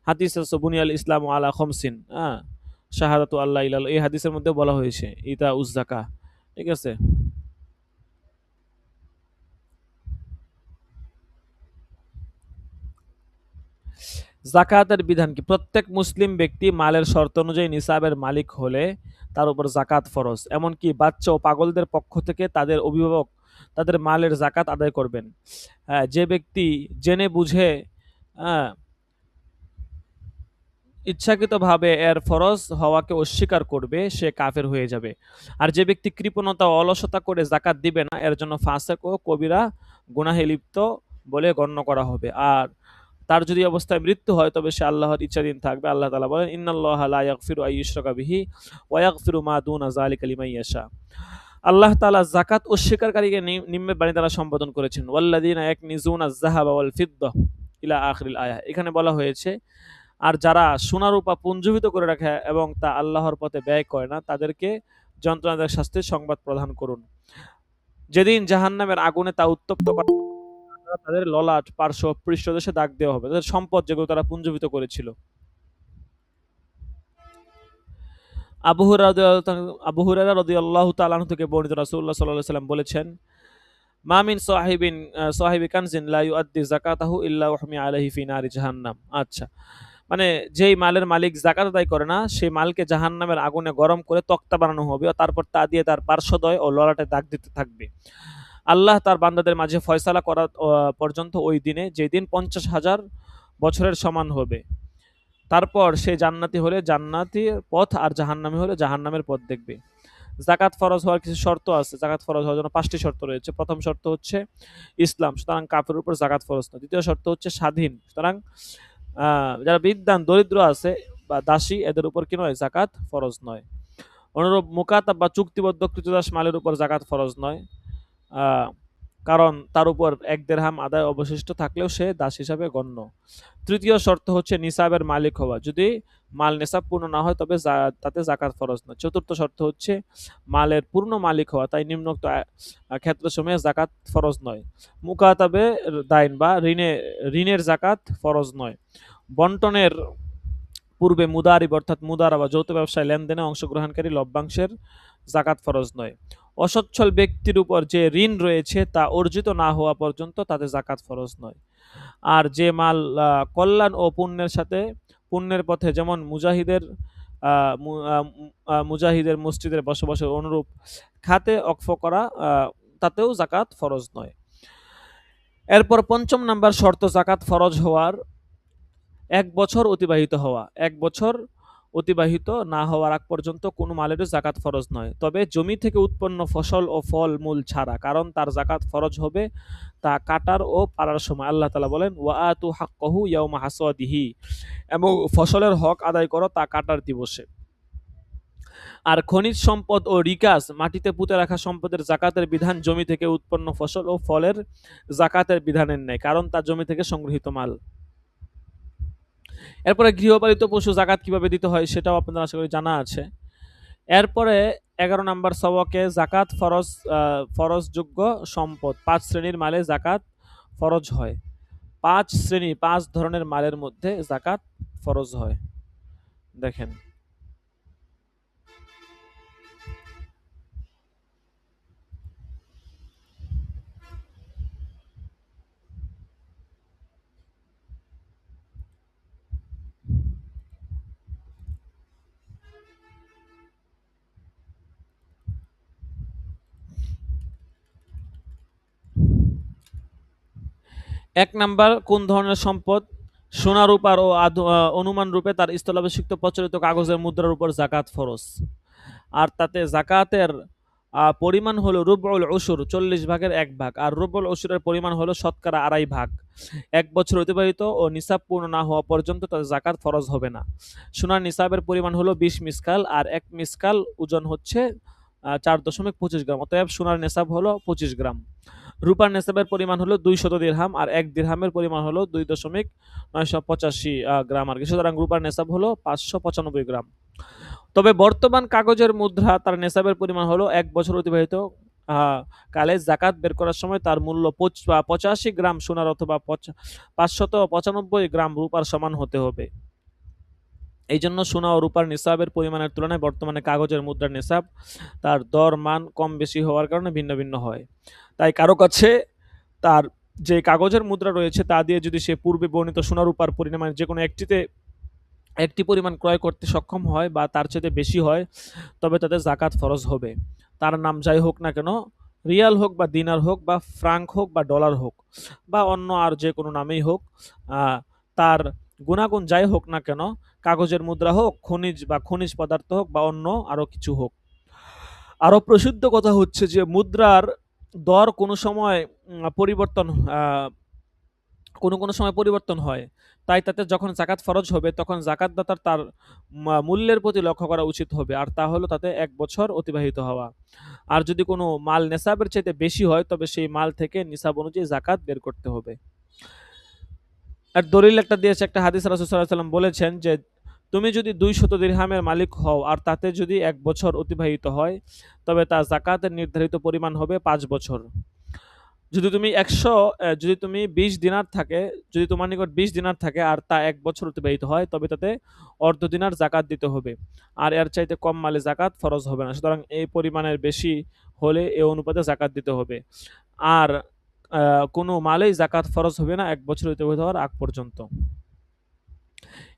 A: হাদিস আছে বুনিয়াল ইসলামু আলা খামসিন, শাহাদাতু আল্লা ইলাহা, এই হাদিসের মধ্যে বলা হয়েছে ইতা উজ যাকাহ, ঠিক আছে? জাকাতের বিধান কি? প্রত্যেক মুসলিম ব্যক্তি মালের শর্ত অনুযায়ী নিসাবের মালিক হলে তার উপর জাকাত ফরজ। এমনকি বাচ্চা ও পাগলদের পক্ষ থেকে তাদের অভিভাবক তাদের মালের জাকাত আদায় করবেন। যে ব্যক্তি জেনে বুঝে হ্যাঁ, ইচ্ছাকৃতভাবে এর ফরজ হওয়াকে অস্বীকার করবে সে কাফের হয়ে যাবে। আর যে ব্যক্তি কৃপণতা ও অলসতা করে জাকাত দিবে না এর জন্য ফাসেক ও কবিরা গুনাহে লিপ্ত বলে গণ্য করা হবে। আর তার যদি অবস্থায় মৃত্যু হয় তবে সে আল্লাহর ইচ্ছাধীন থাকবে। আল্লাহ তাআলা বলেন ইন্নাল্লাহা লা ইয়াগফিরু আন ইউশরাকা বিহি ওয়া ইয়াগফিরু মা দুনা যালিকা লিমান ইয়াশা। আল্লাহ তাআলা যাকাত অস্বীকারীকে নিম্নের বাণী দ্বারা সম্বোধন করেছেন ওয়াল্লাযিনা ইয়াকনিজুনা আয-যাহাবা ওয়াল ফিদ্দা ইলা আখিরিল আয়াহ। এখানে বলা হয়েছে আর যারা সোনা রূপা পুঞ্জীভূত করে রাখে এবং তা আল্লাহর পথে ব্যয় করে না তাদেরকে যন্ত্রণাদায়ক শাস্তির সংবাদ প্রদান করুন। যেদিন জাহান্নামের আগুনে তা উত্তপ্ত করা হবে, তাদের ললাট, পার্শ্ব, পৃষ্ঠদেশে দাগ দেওয়া হবে, তাদের সম্পদ যেগুলো তারা পুঞ্জীভূত করেছিল। আবু হুরায়রা রাদিয়াল্লাহু তাআলা আনহু থেকে বর্ণিত রাসূলুল্লাহ সাল্লাল্লাহু আলাইহি ওয়াসাল্লাম বলেছেন মা মিন সাহিবি কানজিন লা ইউআদ্দি যাকাতাহু ইল্লা উহমি আলাইহি ফি নারি জাহান্নাম। আচ্ছা, মানে যেই মালের মালিক জাকাত আদায় করে না সেই মালকে জাহান্নামের আগুনে গরম করে তক্তা বানানো হবে, তারপর তা দিয়ে তার পার্শ্বদয় ও ললাটে দাগ দিতে থাকবে। আল্লাহ তার বান্দাদের মাঝে ফয়সালা করা পর্যন্ত ওই দিনে, যেই দিন 50,000 বছরের সমান হবে। তারপর সে জান্নাতি হলে জান্নাতির পথ আর জাহান্নামী হলে জাহান্নামের পথ দেখবে। জাকাত ফরজ হওয়ার কিছু শর্ত আছে। জাকাত ফরজ হওয়ার জন্য 5টি শর্ত রয়েছে। প্রথম শর্ত হচ্ছে ইসলাম, সুতরাং কাফের উপর জাকাত ফরজ নয়। দ্বিতীয় শর্ত হচ্ছে স্বাধীন, সুতরাং যারা বিদ্বান দরিদ্র আছে বা দাসী এদের উপর কি নয়, জাকাত ফরজ নয়। অনুরূপ মুকাতাব বা চুক্তিবদ্ধ কৃতদাস মালের উপর জাকাত ফরজ নয়, কারণ তার উপর 1 দিরহাম আদায় অবশিষ্ট থাকলেও সে দাস হিসাবে গণ্য। তৃতীয় শর্ত হচ্ছে নিসাবের মালিক হওয়া, যদি মাল নিসাব পূর্ণ না হয় তবে তাতে জাকাত ফরজ নয়। চতুর্থ শর্ত হচ্ছে মালের পূর্ণ মালিক হওয়া, তাই নিম্নোক্ত ক্ষেত্রসমূহে জাকাত ফরজ নয়। মুকাতাবে দাইন বা ঋণের জাকাত ফরজ নয়। বন্টনের পূর্বে মুদারিব অর্থাৎ মুদারা বা যৌথ ব্যবসায় লেনদেনে অংশগ্রহণকারী লভ্যাংশের জাকাত ফরজ নয়। অসচ্ছল ব্যক্তির উপর যে ঋণ রয়েছে তা অর্জিত না হওয়া পর্যন্ত তাতে জাকাত ফরজ নয়। আর যে মাল কল্যাণ ও পুণ্যের পথে, যেমন মুজাহিদের মসজিদের বসবাসের অনুরূপ খাতে অক্ফ করা, তাতেও জাকাত ফরজ নয়। এরপর 5ম নাম্বার শর্ত জাকাত ফরজ হওয়ার 1 বছর অতিবাহিত হওয়া। 1 বছর অতিবাহিত না হওয়ার আগ পর্যন্ত কোনো মালেরও জাকাত ফরজ নয়, তবে জমি থেকে উৎপন্ন ফসল ও ফল মূল ছাড়া, কারণ তার জাকাত ফরজ হবে তা কাটার ও পাড়ার সময়। আল্লাহ তাআলা বলেন ওয়া আতু হাক্কাহু ইয়াউমা হাসাদিহি, এবং ফসলের হক আদায় করো তা কাটার দিবসে। আর খনিজ সম্পদ ও রিকাজ, মাটিতে পুঁতে রাখা সম্পদের জাকাতের বিধান জমি থেকে উৎপন্ন ফসল ও ফলের জাকাতের বিধানের ন্যায়, কারণ তা জমি থেকে সংগৃহীত মাল। এরপরে গৃহপালিত পশু জাকাত কিভাবে দিতে হয় সেটাও আপনাদের আশা করি জানা আছে। এরপরে 11 নাম্বার সবকে জাকাত ফরজযোগ্য সম্পদ। 5 শ্রেণীর মালে জাকাত ফরজ হয়। 5 ধরনের মালের মধ্যে জাকাত ফরজ হয়। দেখেন, এক নাম্বার, কোন ধরনের সম্পদ? সোনা রূপার ও অনুমান রূপে তার স্থলাভিষিক্ত প্রচলিত কাগজের মুদ্রার উপর জাকাত ফরজ। আর তাতে জাকাতের পরিমাণ হলো রুবুল উশুর, 40 ভাগের 1 ভাগ। আর রুবুল উশুরের পরিমাণ হলো শতকরা 2.5 ভাগ। 1 বছর অতিবাহিত ও নিসাব পূর্ণ না হওয়া পর্যন্ত তাতে জাকাত ফরজ হবে না। সোনার নিসাবের পরিমাণ হলো 20 মিসকাল, আর 1 মিসকাল ওজন হচ্ছে 4.25 গ্রাম। অতএব সোনার নিসাব হলো 25 গ্রাম। রূপার নিসাবের পরিমাণ হলো 200 দিরহাম, আর 1 দিরহামের পরিমাণ হলো 2.985 গ্রাম আর কি। সুতরাং রূপার নিসাব হলো 595 গ্রাম। তবে বর্তমান কাগজের মুদ্রা তার নেসাবের পরিমাণ হলো 1 বছর অতিবাহিত কালে জাকাত বের করার সময় তার মূল্য 85 গ্রাম সোনার অথবা 595 গ্রাম রূপার সমান হতে হবে। এই জন্য সোনা ও রূপার নিসাবের পরিমাণের তুলনায় বর্তমানে কাগজের মুদ্রার নিসাব তার দর মান কম বেশি হওয়ার কারণে ভিন্ন ভিন্ন হয়। তাই কারো কাছে তার যে কাগজের মুদ্রা রয়েছে তা দিয়ে যদি সে পূর্বে বর্ণিত সোনা রূপার পরিমাণের যে কোনো একটি পরিমাণ ক্রয় করতে সক্ষম হয় বা তার চেয়ে বেশি হয়, তবে তাদের জাকাত ফরজ হবে। তার নাম যাই হোক না কেন, রিয়াল হোক বা দিনার হোক বা ফ্রাঙ্ক হোক বা ডলার হোক বা অন্য আর যে কোনো নামেই হোক, তার গুণাগুণ যাই হোক না কেন, কাগজের মুদ্রা হোক, খনিজ পদার্থ হোক বা অন্য আরো কিছু হোক। আরো প্রসিদ্ধ কথা হচ্ছে যে মুদ্রার দর কোনো সময় পরিবর্তন কোনো সময় পরিবর্তন হয়। তাই তাতে যখন জাকাত ফরজ হবে তখন জাকাতদাতার তার মূল্যের প্রতি লক্ষ্য করা উচিত হবে, আর তা হলো তাতে 1 বছর অতিবাহিত হওয়া। আর যদি কোনো মাল নেসাবের চাইতে বেশি হয় তবে সেই মাল থেকে নিসাব অনুযায়ী জাকাত বের করতে হবে। আর দলিল একটা দিয়েছে, একটা হাদিস রাসূল সাল্লাল্লাহু আলাইহি ওয়াসাল্লাম বলেছেন যে তুমি যদি 200 দিরহামের মালিক হও আর তাতে যদি 1 বছর অতিবাহিত হয় তবে তা জাকাতের নির্ধারিত পরিমাণ হবে 5 বছর। যদি তুমি 20 দিনার থাকে, যদি তোমার নিকট 20 দিনার থাকে আর তা 1 বছর অতিবাহিত হয় তবে তাতে অর্ধ দিনার জাকাত দিতে হবে। আর এর চাইতে কম মালে জাকাত ফরজ হবে না। সুতরাং এই পরিমাণের বেশি হলে এই অনুপাতে জাকাত দিতে হবে। আর কোনো মালেই জাকাত ফরজ হবে না 1 বছর অতিবাহিত হওয়ার আগ পর্যন্ত।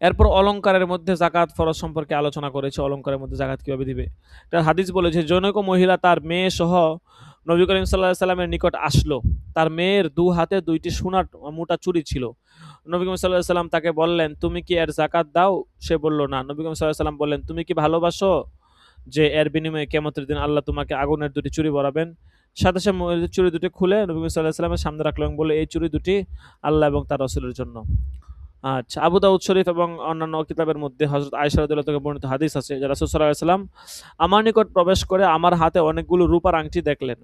A: এরপর অলংকারের মধ্যে জাকাত ফরজ সম্পর্কে আলোচনা করেছে। অলংকারের মধ্যে জাকাত কিভাবে দিবে? একটা হাদিস বলেছে, জনৈক মহিলা তার মেয়ে সহ নবী করিম সাল্লাল্লাহু আলাইহি সাল্লামের নিকট আসলো। তার মেয়ের 2 হাতে 2টি সোনার মোটা চুড়ি ছিল। নবী করিম সাল্লাল্লাহু আলাইহি সাল্লাম তাকে বললেন, তুমি কি এর জাকাত দাও? সে বলল না। নবী করিম সাল্লাল্লাহু আলাইহি সাল্লাম বললেন, তুমি কি ভালোবাসো যে এর বিনিময়ে কিয়ামতের দিন আল্লাহ তোমাকে আগুনের 2টি চুড়ি পরাবেন? সাথে সে চুড়ি দুটি খুলে নবী করিম সাল্লাল্লাহু আলাইহি সাল্লামের সামনে রাখলো এবং বলল, এই চুড়ি দুটি আল্লাহ এবং তার রাসূলের জন্য। আচ্ছা, আবু দাউদ শরীফ এবং অন্যান্য কিতাবের মধ্যে হযরত আয়েশা রাদিয়াল্লাহু থেকে বর্ণিত হাদিস আছে যে রাসূল সাল্লাল্লাহু আলাইহি ওয়াসাল্লাম আমার নিকট প্রবেশ করে আমার হাতে অনেকগুলো রূপার আংটি দেখলেন।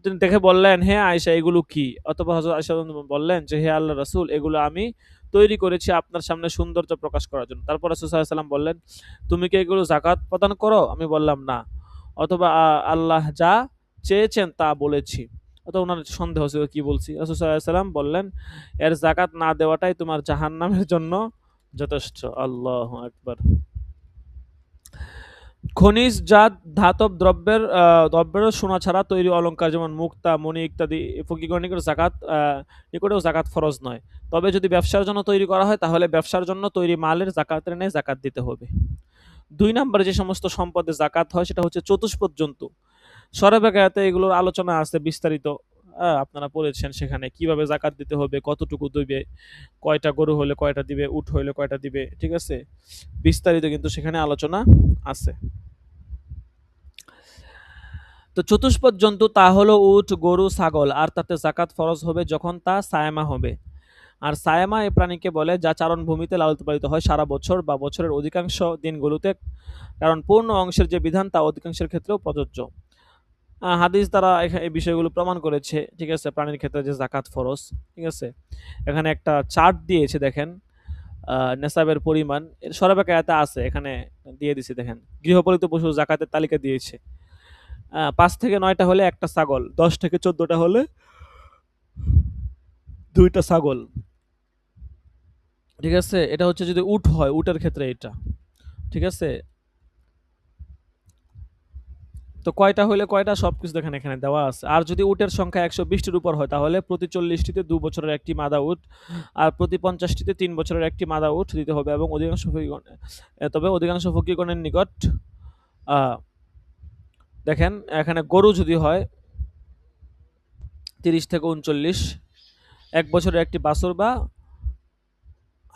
A: তিনি দেখে বললেন, হে আয়েশা, এগুলো কি? অতঃপর হযরত আয়েশা বললেন যে, হে আল্লাহর রাসূল, এগুলো আমি তৈরি করেছি আপনার সামনে সৌন্দর্য প্রকাশ করার জন্য। তারপর রাসূল সাল্লাল্লাহু আলাইহি ওয়াসাল্লাম বললেন, তুমি কি এগুলো যাকাত প্রদান করো? আমি বললাম, না। অথবা আল্লাহ যা চেয়েছেন তা বলেছি। অথবা ওনার সন্দেহ ছিল কি বলছি। রাসূল সাল্লাল্লাহু আলাইহি ওয়াসাল্লাম বললেন, এর যাকাত না দেওয়াটাই তোমার জাহান্নামের জন্য যথেষ্ট। আল্লাহু আকবার। খনিজজাত ধাতব দ্রব্যেরও সোনা ছাড়া তৈরি অলংকার যেমন মুক্তা, মণি ইত্যাদি ফকিরগণ নিকটেও জাকাত ফরজ নয়। তবে যদি ব্যবসার জন্য তৈরি করা হয় তাহলে ব্যবসার জন্য তৈরি মালের জাকাতের ন্যায় জাকাত দিতে হবে। 2 নম্বরে যে সমস্ত সম্পদে জাকাত হয় সেটা হচ্ছে চতুষ্পদ জন্তু। সূরা বাকারাতে এগুলোর আলোচনা আছে বিস্তারিত। আপনারা পড়েছেন সেখানে কিভাবে জাকাত দিতে হবে, কতটুকু দিবে, কয়টা গরু হলে কয়টা দিবে, উট হইলে কয়টা দিবে, ঠিক আছে? বিস্তারিত কিন্তু সেখানে আলোচনা আছে। তো চতুষ্পদ জন্তু তা হলো উট, গরু, ছাগল। আর তাতে জাকাত ফরজ হবে যখন তা সায়মা হবে। আর সায়মা এই প্রাণীকে বলে যা চারণভূমিতে লালিত পালিত হয় সারা বছর বা বছরের অধিকাংশ দিনগুলোতে, কারণ পূর্ণ অংশের যে বিধান তা অধিকাংশের ক্ষেত্রেও প্রযোজ্য। হাদিস দ্বারা এই বিষয়গুলো প্রমাণ করেছে, ঠিক আছে, প্রাণীর ক্ষেত্রে যে জাকাত ফরজ। ঠিক আছে, এখানে একটা চার্ট দিয়েছে দেখেন, নেসাবের পরিমাণ সূরা বাকারাতে আছে, এখানে দিয়ে দিছে দেখেন। গৃহপালিত পশু জাকাতের তালিকা দিয়েছে। 5 থেকে 9টা হলে একটা ছাগল, 10 থেকে 14টা হলে 2টা ছাগল। ঠিক আছে, এটা হচ্ছে যদি উট হয়, উটের ক্ষেত্রে এটা। ঠিক আছে, তো কয়টা হলে কয়টা সবকিছু দেখেন এখানে দেওয়া আছে। আর যদি উটের সংখ্যা 120টির উপর হয় তাহলে প্রতি 40টিতে 2 বছরের একটি মাদা উট আর প্রতি 50টিতে 3 বছরের একটি মাদা উট দিতে হবে। এবং অধিকাংশ ফকিরগণের নিকট দেখেন এখানে গরু যদি হয় 30 থেকে 39, 1 বছরের একটি বাছুর বা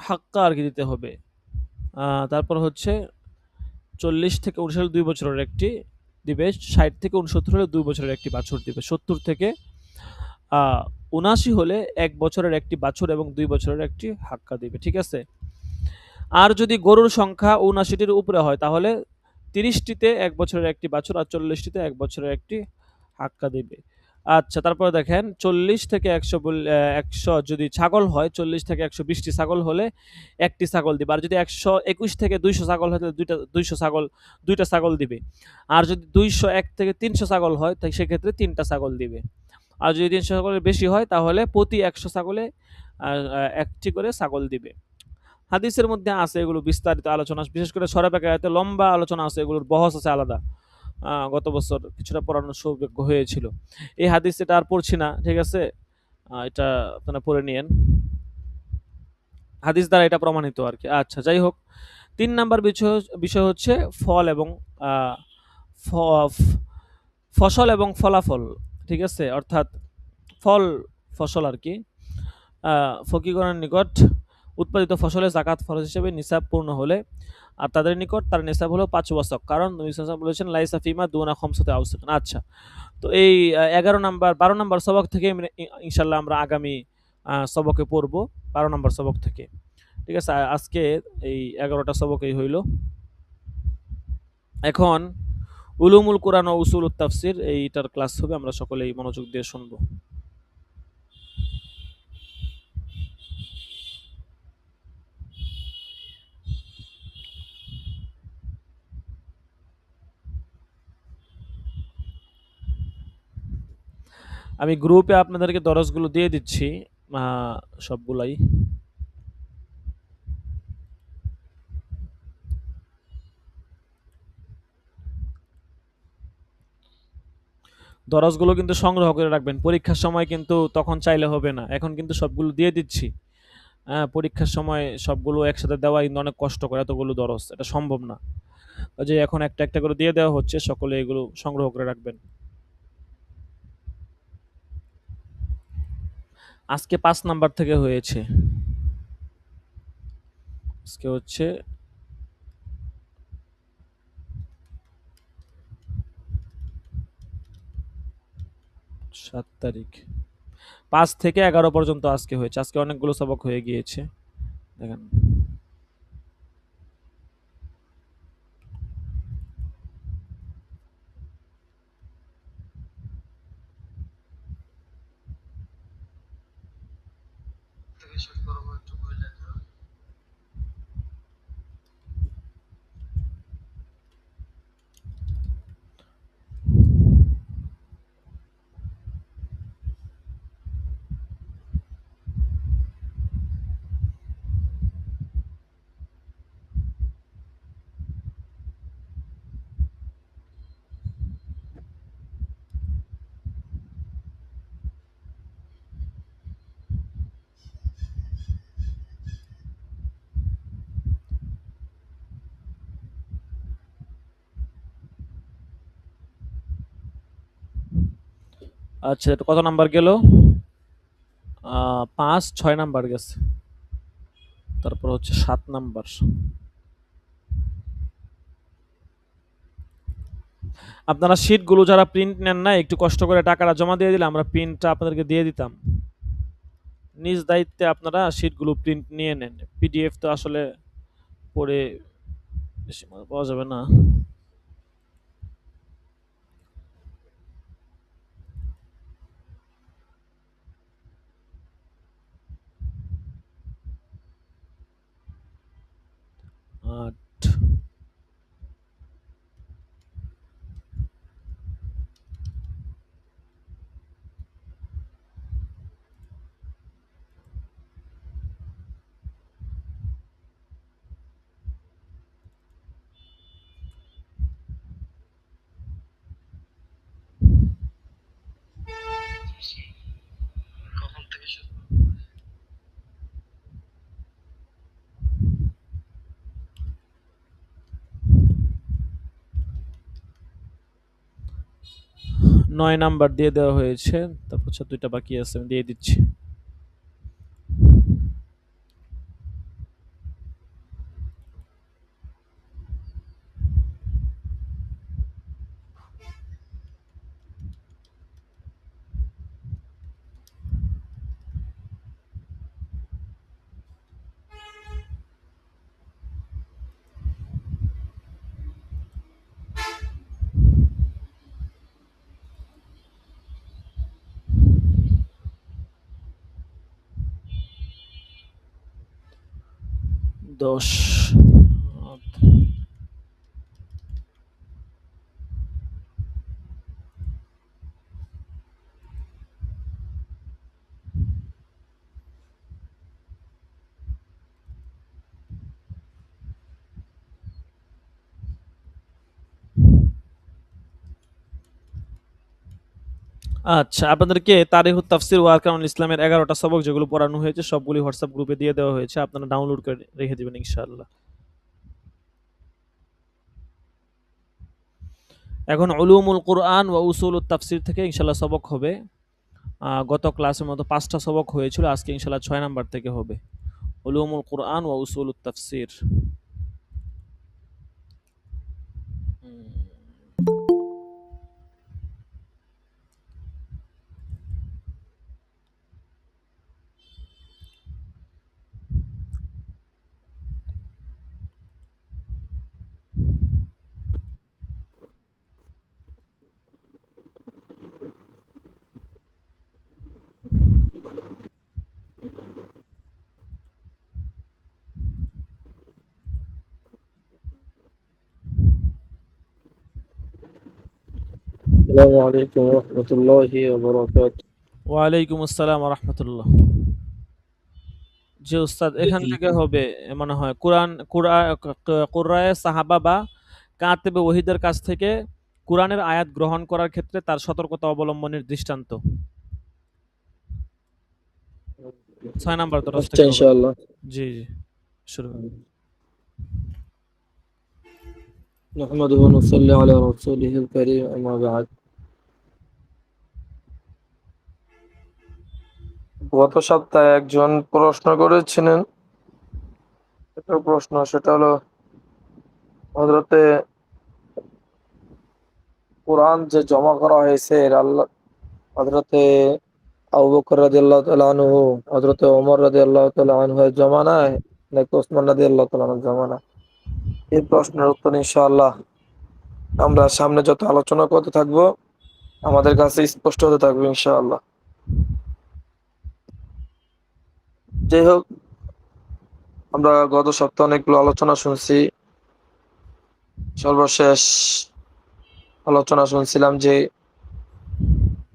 A: হাক্কা আর কি দিতে হবে। তারপর হচ্ছে 40 থেকে 59 হলে 2 বছরের একটি দিবে, 60 থেকে 69 হলে 2 বছরের একটি বাছুর দিবে, 70 থেকে 79 হলে 1 বছরের একটি বাছুর এবং 2 বছরের একটি হাক্কা দিবে। ঠিক আছে? আর যদি গরুর সংখ্যা 79টির উপরে হয় তাহলে 30টিতে 1 বছরের একটি বাছুর আর 40টিতে 1 বছরের একটি হাক্কা দিবে। আচ্ছা, তারপরে দেখেন 40 থেকে 100 যদি ছাগল হয়, 40 থেকে 120টি ছাগল হলে একটি ছাগল দিবে। আর যদি 121 থেকে 200 ছাগল হয় তাহলে 2টা ছাগল দিবে। আর যদি 201 থেকে 300 ছাগল হয় তাই সেক্ষেত্রে 3টা ছাগল দিবে। আর যদি 300 ছাগলের বেশি হয় তাহলে প্রতি 100 ছাগলে একটি করে ছাগল দিবে। হাদিসের মধ্যে আছে এগুলো বিস্তারিত আলোচনা, বিশেষ করে সরাবেক আয়াতে লম্বা আলোচনা আছে, এগুলোর বহস আছে আলাদা। গত বছর কিছুটা পড়ানোর সৌভাগ্য হয়েছিল। এই হাদিস এটা আর পড়ছি না, ঠিক আছে? এটা আপনারা পড়ে নিয়েন, হাদিস দ্বারা এটা প্রমাণিত আর কি। আচ্ছা, যাই হোক, 3 নাম্বার বিষয় হচ্ছে ফল এবং ফসল এবং ফলাফল। ঠিক আছে? অর্থাৎ ফল ফসল আর কি। ফকিগণের নিকট উৎপাদিত ফসলের জাকাত ফরজ হিসেবে নিসাব পূর্ণ হলে আর তাদের নিকট তার নিসাব হলো 5 ওয়াসক, কারণ নবী সাল্লাল্লাহু আলাইহি ওয়াসাল্লাম বলেছেন লাইসা ফিমা দুনা খামসাতি আওসাক। আচ্ছা, তো এই 11 নাম্বার 12 নাম্বার সবক থেকে ইনশাআল্লাহ আমরা আগামী সবকে পড়ব, 12 নাম্বার সবক থেকে। ঠিক আছে? আজকে এই 11টা সবকই হইল। এখন উলুমুল কোরআন ও উসুলুত তাফসির এইটার ক্লাস হবে, আমরা সকলেই মনোযোগ দিয়ে শুনবো। আমি গ্রুপে আপনাদেরকে দরজগুলো দিয়ে দিচ্ছি, সবগুলাই। দরজগুলো কিন্তু সংগ্রহ করে রাখবেন, পরীক্ষার সময় কিন্তু তখন চাইলে হবে না, এখন কিন্তু সবগুলো দিয়ে দিচ্ছি। পরীক্ষার সময় সবগুলো একসাথে দেওয়া কিন্তু অনেক কষ্ট করে, এতগুলো দরজ এটা সম্ভব না। ওই যে এখন একটা একটা করে দিয়ে দেওয়া হচ্ছে, সকলে এগুলো সংগ্রহ করে রাখবেন। আজকে 5 নাম্বার থেকে হয়েছে, আজকে হচ্ছে 7 তারিখ। 5 থেকে 11 পর্যন্ত আজকে হয়েছে, আজকে অনেকগুলো সবক হয়ে গিয়েছে। দেখেন, আচ্ছা, এটা কত নাম্বার গেল? 5 6 নাম্বার গেছে, তারপর হচ্ছে 7 নাম্বার। আপনারা শীটগুলো যারা প্রিন্ট নেন না, একটু কষ্ট করে টাকাটা জমা দিয়ে দিলে আমরা প্রিন্টটা আপনাদেরকে দিয়ে দিতাম। নিজ দায়িত্বে আপনারা শীটগুলো প্রিন্ট নিয়ে নেন, পিডিএফ তো আসলে পড়ে বেশি মজা পাওয়া যাবে না। আট 9 নাম্বার দিয়ে দেওয়া হয়েছে, তারপর হচ্ছে 2টা বাকি আছে, আমি দিয়ে দিচ্ছি। 10। আচ্ছা, আপনাদেরকে তারিখুত তাফসির ওয়া আরকানুল ইসলামের 11টা সবক যেগুলো পড়ানো হয়েছে সবগুলি হোয়াটসঅ্যাপ গ্রুপে দিয়ে দেওয়া হয়েছে। আপনারা ডাউনলোড করে রেখে দিবেন ইনশাআল্লাহ। এখন উলুমুল কুরআন ওয়া উসুলুত তাফসির থেকে ইনশাআল্লাহ সবক হবে। গত ক্লাসের মতো 5টা সবক হয়েছিল, আজকে ইনশাআল্লাহ 6 নাম্বার থেকে হবে। উলুমুল কুরআন ওয়া উসুলুত তাফসির।
C: السلام عليكم ورحمة الله وبركاته.
A: ওয়ালাইকুম আসসালাম ওয়া রাহমাতুল্লাহ। জি উস্তাদ, এখান থেকে হবে মনে হয় কুরআয়ে সাহাবা বা কাতেবে ওহীদের কাছ থেকে কুরআনের আয়াত গ্রহণ করার ক্ষেত্রে তার সতর্কতা অবলম্বনের দৃষ্টান্ত। 6 নাম্বার তরফ
C: আচ্ছা
A: থেকে হবে।
C: ইনশাআল্লাহ।
A: জি, জি। শুরু করুন।
C: نحمده ونصلي على رسوله الكريم أما بعد. গত সপ্তাহে একজন প্রশ্ন করেছিলেন, একটা প্রশ্ন, সেটা হলো হযরতে কোরআন যে জমা করা হয়েছে আল্লাহ হযরতে আবু বকর রাদিয়াল্লাহু তাআলা আনহু, হযরতে ওমর রাদিয়াল্লাহু তাআলা আনহুর জামানায় নাকি ওসমান রাদিয়াল্লাহু তাআলা আনহুর জামানায়? এই প্রশ্নের উত্তর ইনশাআল্লাহ আমরা সামনে যত আলোচনা করতে থাকবো আমাদের কাছে স্পষ্ট হতে থাকবে ইনশাআল্লাহ। যাই হোক, আমরা গত সপ্তাহে অনেকগুলো আলোচনা শুনছি। সর্বশেষ আলোচনা শুনছিলাম যে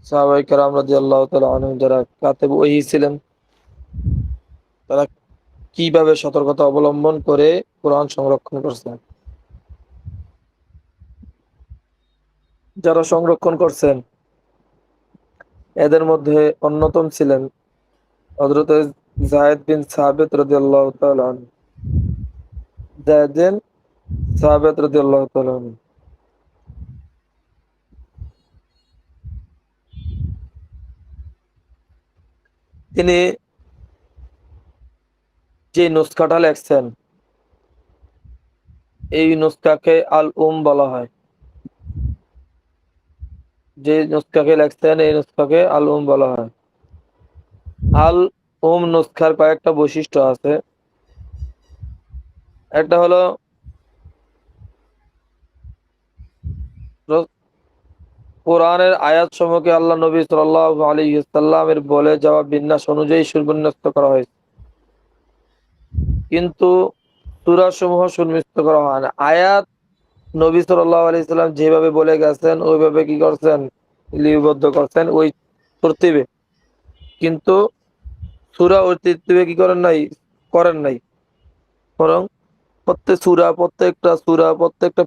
C: সাহাবায়ে কেরাম রাদিয়াল্লাহু তাআলা আনহুম যারা কাতেব ওহী ছিলেন, তারা কিভাবে সতর্কতা অবলম্বন করে কোরআন সংরক্ষণ করছেন। যারা সংরক্ষণ করছেন এদের মধ্যে অন্যতম ছিলেন হযরত যায়েদ বিন সাবিত রাদিয়াল্লাহু তাআলা আনহু। যায়েদ বিন সাবিত রাদিয়াল্লাহু তাআলা আনহু তিনি যে নুসখাটা লেখছেন এই নুসখাকে আল বলা হয়। যে নুসখাকে লেখছেন এই নুসখাকে আল বলা হয়। আল নুসখার কয়েকটা বৈশিষ্ট্য আছে। একটা হলো কোরআনের আয়াত সমূহকে আল্লাহ নবী সাল্লাল্লাহু আলাইহি ওয়াসাল্লামের বলে যাওয়া বিন্যাস অনুযায়ী সুবিন্যস্ত করা হয়েছে, কিন্তু সূরা সমূহ সুন্নিস্ত করা হয় না। আয়াত নবী সাল্লাল্লাহু আলাইহি ওয়াসাল্লাম যেভাবে বলে গেছেন ওইভাবে কি করছেন, লিপিবদ্ধ করছেন ওই তরতিবে, কিন্তু সূরা ওই তরতিবে কি করেন নাই, বরং প্রত্যেকটা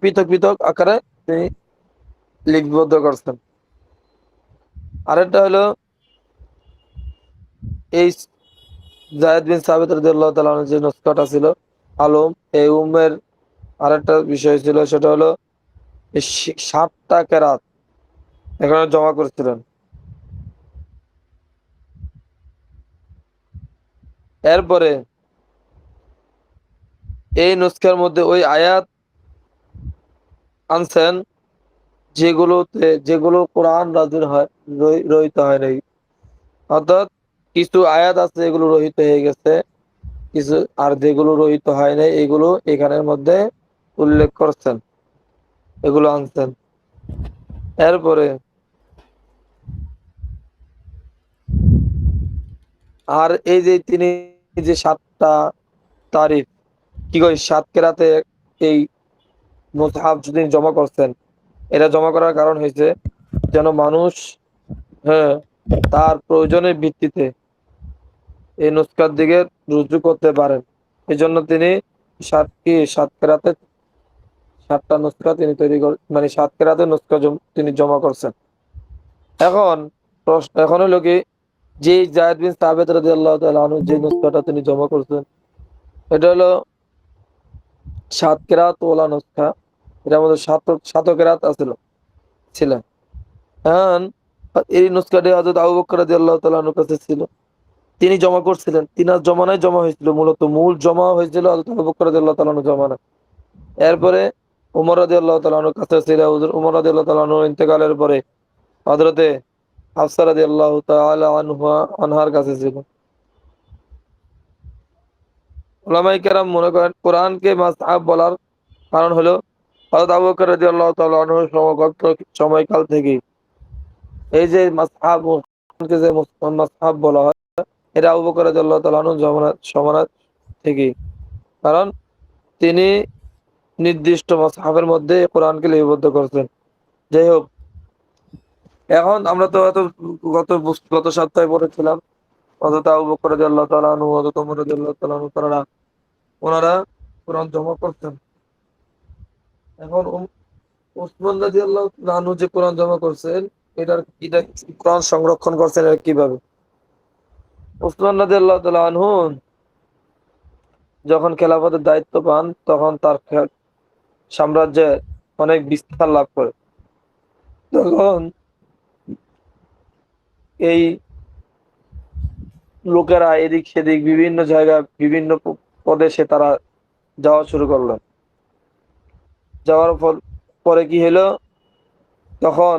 C: পৃথক পৃথক আকারে তিনি লিপিবদ্ধ করছেন। আরেকটা হলো এই যায়েদ বিন সাবিত রাদিয়াল্লাহু তাআলা আনহু যে নুসখাটা ছিল আলম, এই উম্মের আরেকটা বিষয় ছিল, সেটা হলো 7টা কেরাত এখানে জমা করেছিলেন। এরপরে এই নুসখার মধ্যে ওই আয়াত আনছেন যেগুলো কোরআন নাযিল হয় রহিত হয় নাই, অর্থাৎ কিছু আয়াত আছে এগুলো রহিত হয়ে গেছে, কিছু আর যেগুলো রহিত হয় নাই এগুলো এখানের মধ্যে উল্লেখ করছেন, এগুলো আনছেন। এরপরে আর এই যে তিনি যে 7টা তারিখ কি কই 7 কেরাতে এই মুসহাফ যদি জমা করছেন, এটা জমা করার কারণ হয়েছে যেন মানুষ হ্যাঁ তার প্রয়োজনের ভিত্তিতে এই নুসখার দিকে রুজু করতে পারেন। এই জন্য তিনি 7 কেরাতে 7টা নুসখা তিনি তৈরি মানে 7 কেরাতে নুসখা তিনি জমা করছেন। এখন এখন হলো কি, যে জায়েদ বিন সাবিত রাদিয়াল্লাহু তাআলা আনহু যে নুসখাটা তিনি জমা করছেন, এটা হলো 7 কেরাত ওয়ালা নুসখা। এটার মধ্যে 7 কেরাত ছিল। এখন এই নুসখাটি হযরত আবু বকর রাদিয়াল্লাহু তাআলা আনহুর কাছে ছিল, তিনি জমা করছিলেন। তিনার জমানায় জমা হয়েছিল, মূল জমা হয়েছিল হযরত আবু বকর রাদিয়াল্লাহু তাআলা আনহুর জমানায়। এরপরে উমর রাদিয়াল্লাহু তাআলা আনহুর কাছে ছিল। উমর রাদিয়াল্লাহু তাআলা আনহুর ইন্তেকালের পরে হযরতে হাফসা রাদিয়াল্লাহু তাআলা আনহার কাছে ছিল। উলামায়ে কেরাম মনে করেন কোরআনকে মাসহাব বলার কারণ হলো হযরত আবু বকর রাদিয়াল্লাহু তাআলা আনহুর সময়কাল থেকে এই যে মাসহাব, কোরআনকে যে মাসহাব বলা হয়, এটা আবু বকর রাদিয়াল্লাহু তাআলা আনহুর জমানা থেকে। কারণ তিনি নির্দিষ্ট মাসহাবের মধ্যে কোরআনকে লিপিবদ্ধ করছেন। যাই হোক, এখন আমরা তো গত সপ্তাহে পড়েছিলাম হযরত আবু বকর রাদিয়াল্লাহু তাআলা আনহু, হযরত ওমর রাদিয়াল্লাহু তাআলা আনহু ওনারা কোরআন জমা করতেন। এখন ওসমান রাদিয়াল্লাহু তাআলা আনহু যে কোরআন জমা করছেন, এটা কোরআন সংরক্ষণ করছেন এটা কিভাবে? ওসমান রাদিয়াল্লাহু তাআলা আনহু যখন খেলাফতের দায়িত্ব পান, তখন তার সাম্রাজ্যে অনেক বিস্তার লাভ করে। তখন এই লোকেরা এদিক সেদিক বিভিন্ন জায়গায় বিভিন্ন প্রদেশে তারা যাওয়া শুরু করলো। যাওয়ার পরে কি হলো, তখন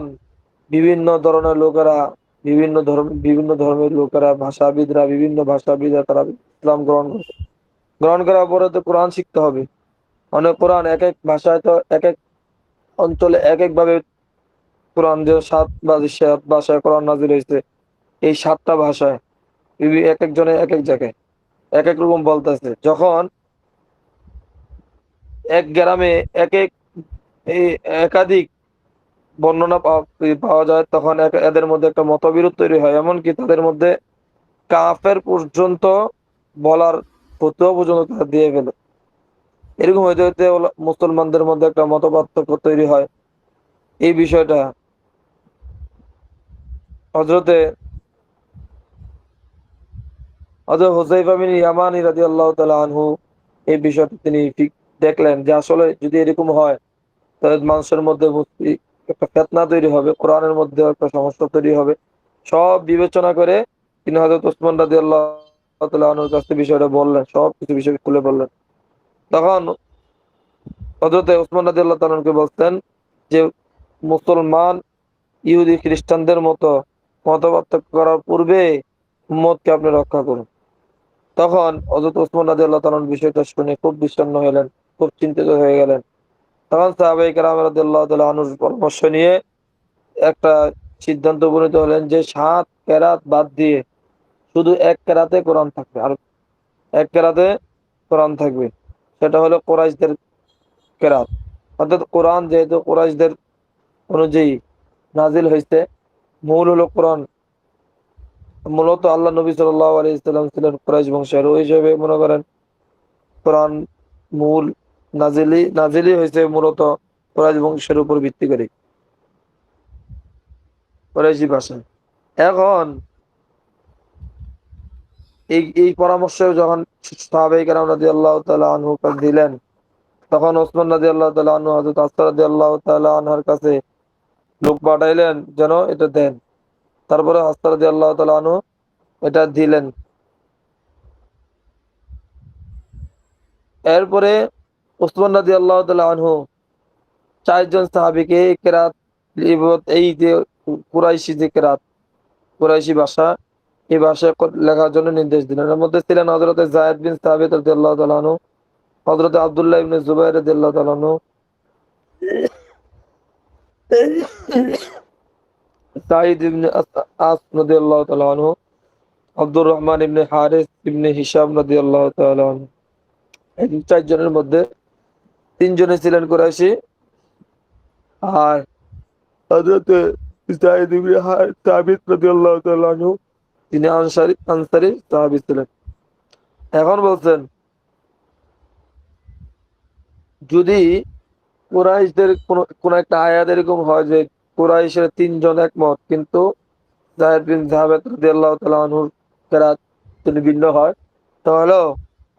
C: বিভিন্ন ধরনের লোকেরা বিভিন্ন ধর্মের লোকেরা বিভিন্ন ভাষাবিদরা তারা ইসলাম গ্রহণ করার পরে তো কোরআন শিখতে হবে। অনেক কোরআন এক এক ভাষায়, তো এক এক অঞ্চলে এক এক ভাবে কোরআন, যে 7 ভাষায় কোরআন নাযিল হয়েছে, এই 7টা ভাষায় এক একজনে এক এক জায়গায় এক এক রকম বলতেছে। যখন এক গ্রামে এই একাধিক বর্ণনা পাওয়া যায়, তখন এদের মধ্যে একটা মতবিরোধ তৈরি হয়। এমনকি তাদের মধ্যে কাফের পর্যন্ত বলার ফতোয়া পর্যন্ত তারা দিয়ে গেল। এরকম হইতে হইতে মুসলমানদের মধ্যে একটা মতপার্থক্য তৈরি হয়। এই বিষয়টা হযরতে হুযায়ফা বিন ইয়ামানী রাদিয়াল্লাহু তাআলা আনহু এই বিষয়টা তিনি ঠিক দেখলেন যে আসলে যদি এরকম হয়, তাহলে মানুষের মধ্যে একটা ফিতনা তৈরি হবে, কোরআনের মধ্যে একটা সমস্যা তৈরি হবে। সব বিবেচনা করে তিনি হযরত ওসমান রাদিয়াল্লাহু তাআলা আনহুর কাছে বিষয়টা বললেন, সব কিছু বিষয় খুলে বললেন। তখন হযরত ওসমান রাদিয়াল্লাহু তাআলা আনহুকে বলতেন যে মুসলমান ইহুদি খ্রিস্টানদের মতো মতপার্থক্য করার পূর্বে উম্মতকে আপনি রক্ষা করুন। তখন হযরত ওসমান রাদিয়াল্লাহু তাআলা বিষয়টা শুনে খুব বিষণ্ণ হলেন, খুব চিন্তিত হয়ে গেলেন। তখন সাহাবায়ে কেরাম রাদিয়াল্লাহু তাআলা আনহুর পরামর্শ নিয়ে একটা সিদ্ধান্ত উপনীত হলেন যে 7 কেরাত বাদ দিয়ে শুধু 1 কেরাতে কোরআন থাকবে, আর 1 কেরাতে কোরআন থাকবে। সেটা হলো কুরাইশদের কেরাত। অর্থাৎ কোরআন যেহেতু কুরাইশদের অনুযায়ী নাজিল হয়েছে, মূল হলো কোরআন। মূলত আল্লাহ নবী সাল্লাল্লাহু আলাইহি ওয়াসাল্লাম ছিলেন কুরাইশ বংশের, ওই হিসেবে মনে করেন কোরআন মূল নাজিলই হয়েছে মূলত কুরাইশ বংশের উপর ভিত্তি করে, কুরাইশি ভাষা। এখন এই পরামর্শ যখন সাহাবায়ে কেরাম রাদিয়াল্লাহু তাআলা আনহু দিলেন, তখন ওসমান রাদিয়াল্লাহু তাআলা আনহু হযরত হাফসা রাদিয়াল্লাহু তাআলা আনহার কাছে লোক পাঠাইলেন যেন এটা দেন। তারপরে হাফসা রাদিয়াল্লাহু তাআলা আনহু এটা দিলেন। এরপরে ওসমান রাদিয়াল্লাহু তাআলা আনহু 4 জন সাহাবীকে কেরাত এই যে কুরাইশি যে কেরাত, কুরাইশি ভাষা, এই ভাষায় লেখার জন্য নির্দেশ দিলেন। এর মধ্যে ছিলেন হযরতে যায়েদ বিন সাবিত রাদিয়াল্লাহু তাআলা আনহু, হযরতে আব্দুল্লাহ ইবনে জুবাইর রাদিয়াল্লাহু তাআলা আনহু, সাঈদ ইবনে আস রাদিয়াল্লাহু তাআলা আনহু, আব্দুর রহমান ইবনে হারিস ইবনে হিশাম রাদিয়াল্লাহু তাআলা আনহু। এই 4 জনের মধ্যে 3 জনে ছিলেন কুরাইশি, আর হযরতে যায়েদ ইবনে সাবিত রাদিয়াল্লাহু তাআলা আনহু তিনি আনসারী সাহাবী ছিলেন। এখন বলছেন, যদি কুরাইশদের কোন একটা আয়াত এরকম হয় যে কুরাইশের 3 জন একমত, কিন্তু যায়েদ বিন সাবিত রাদিয়াল্লাহু তাআলা আনহুর কেরাত তিনি ভিন্ন হয়, তাহলে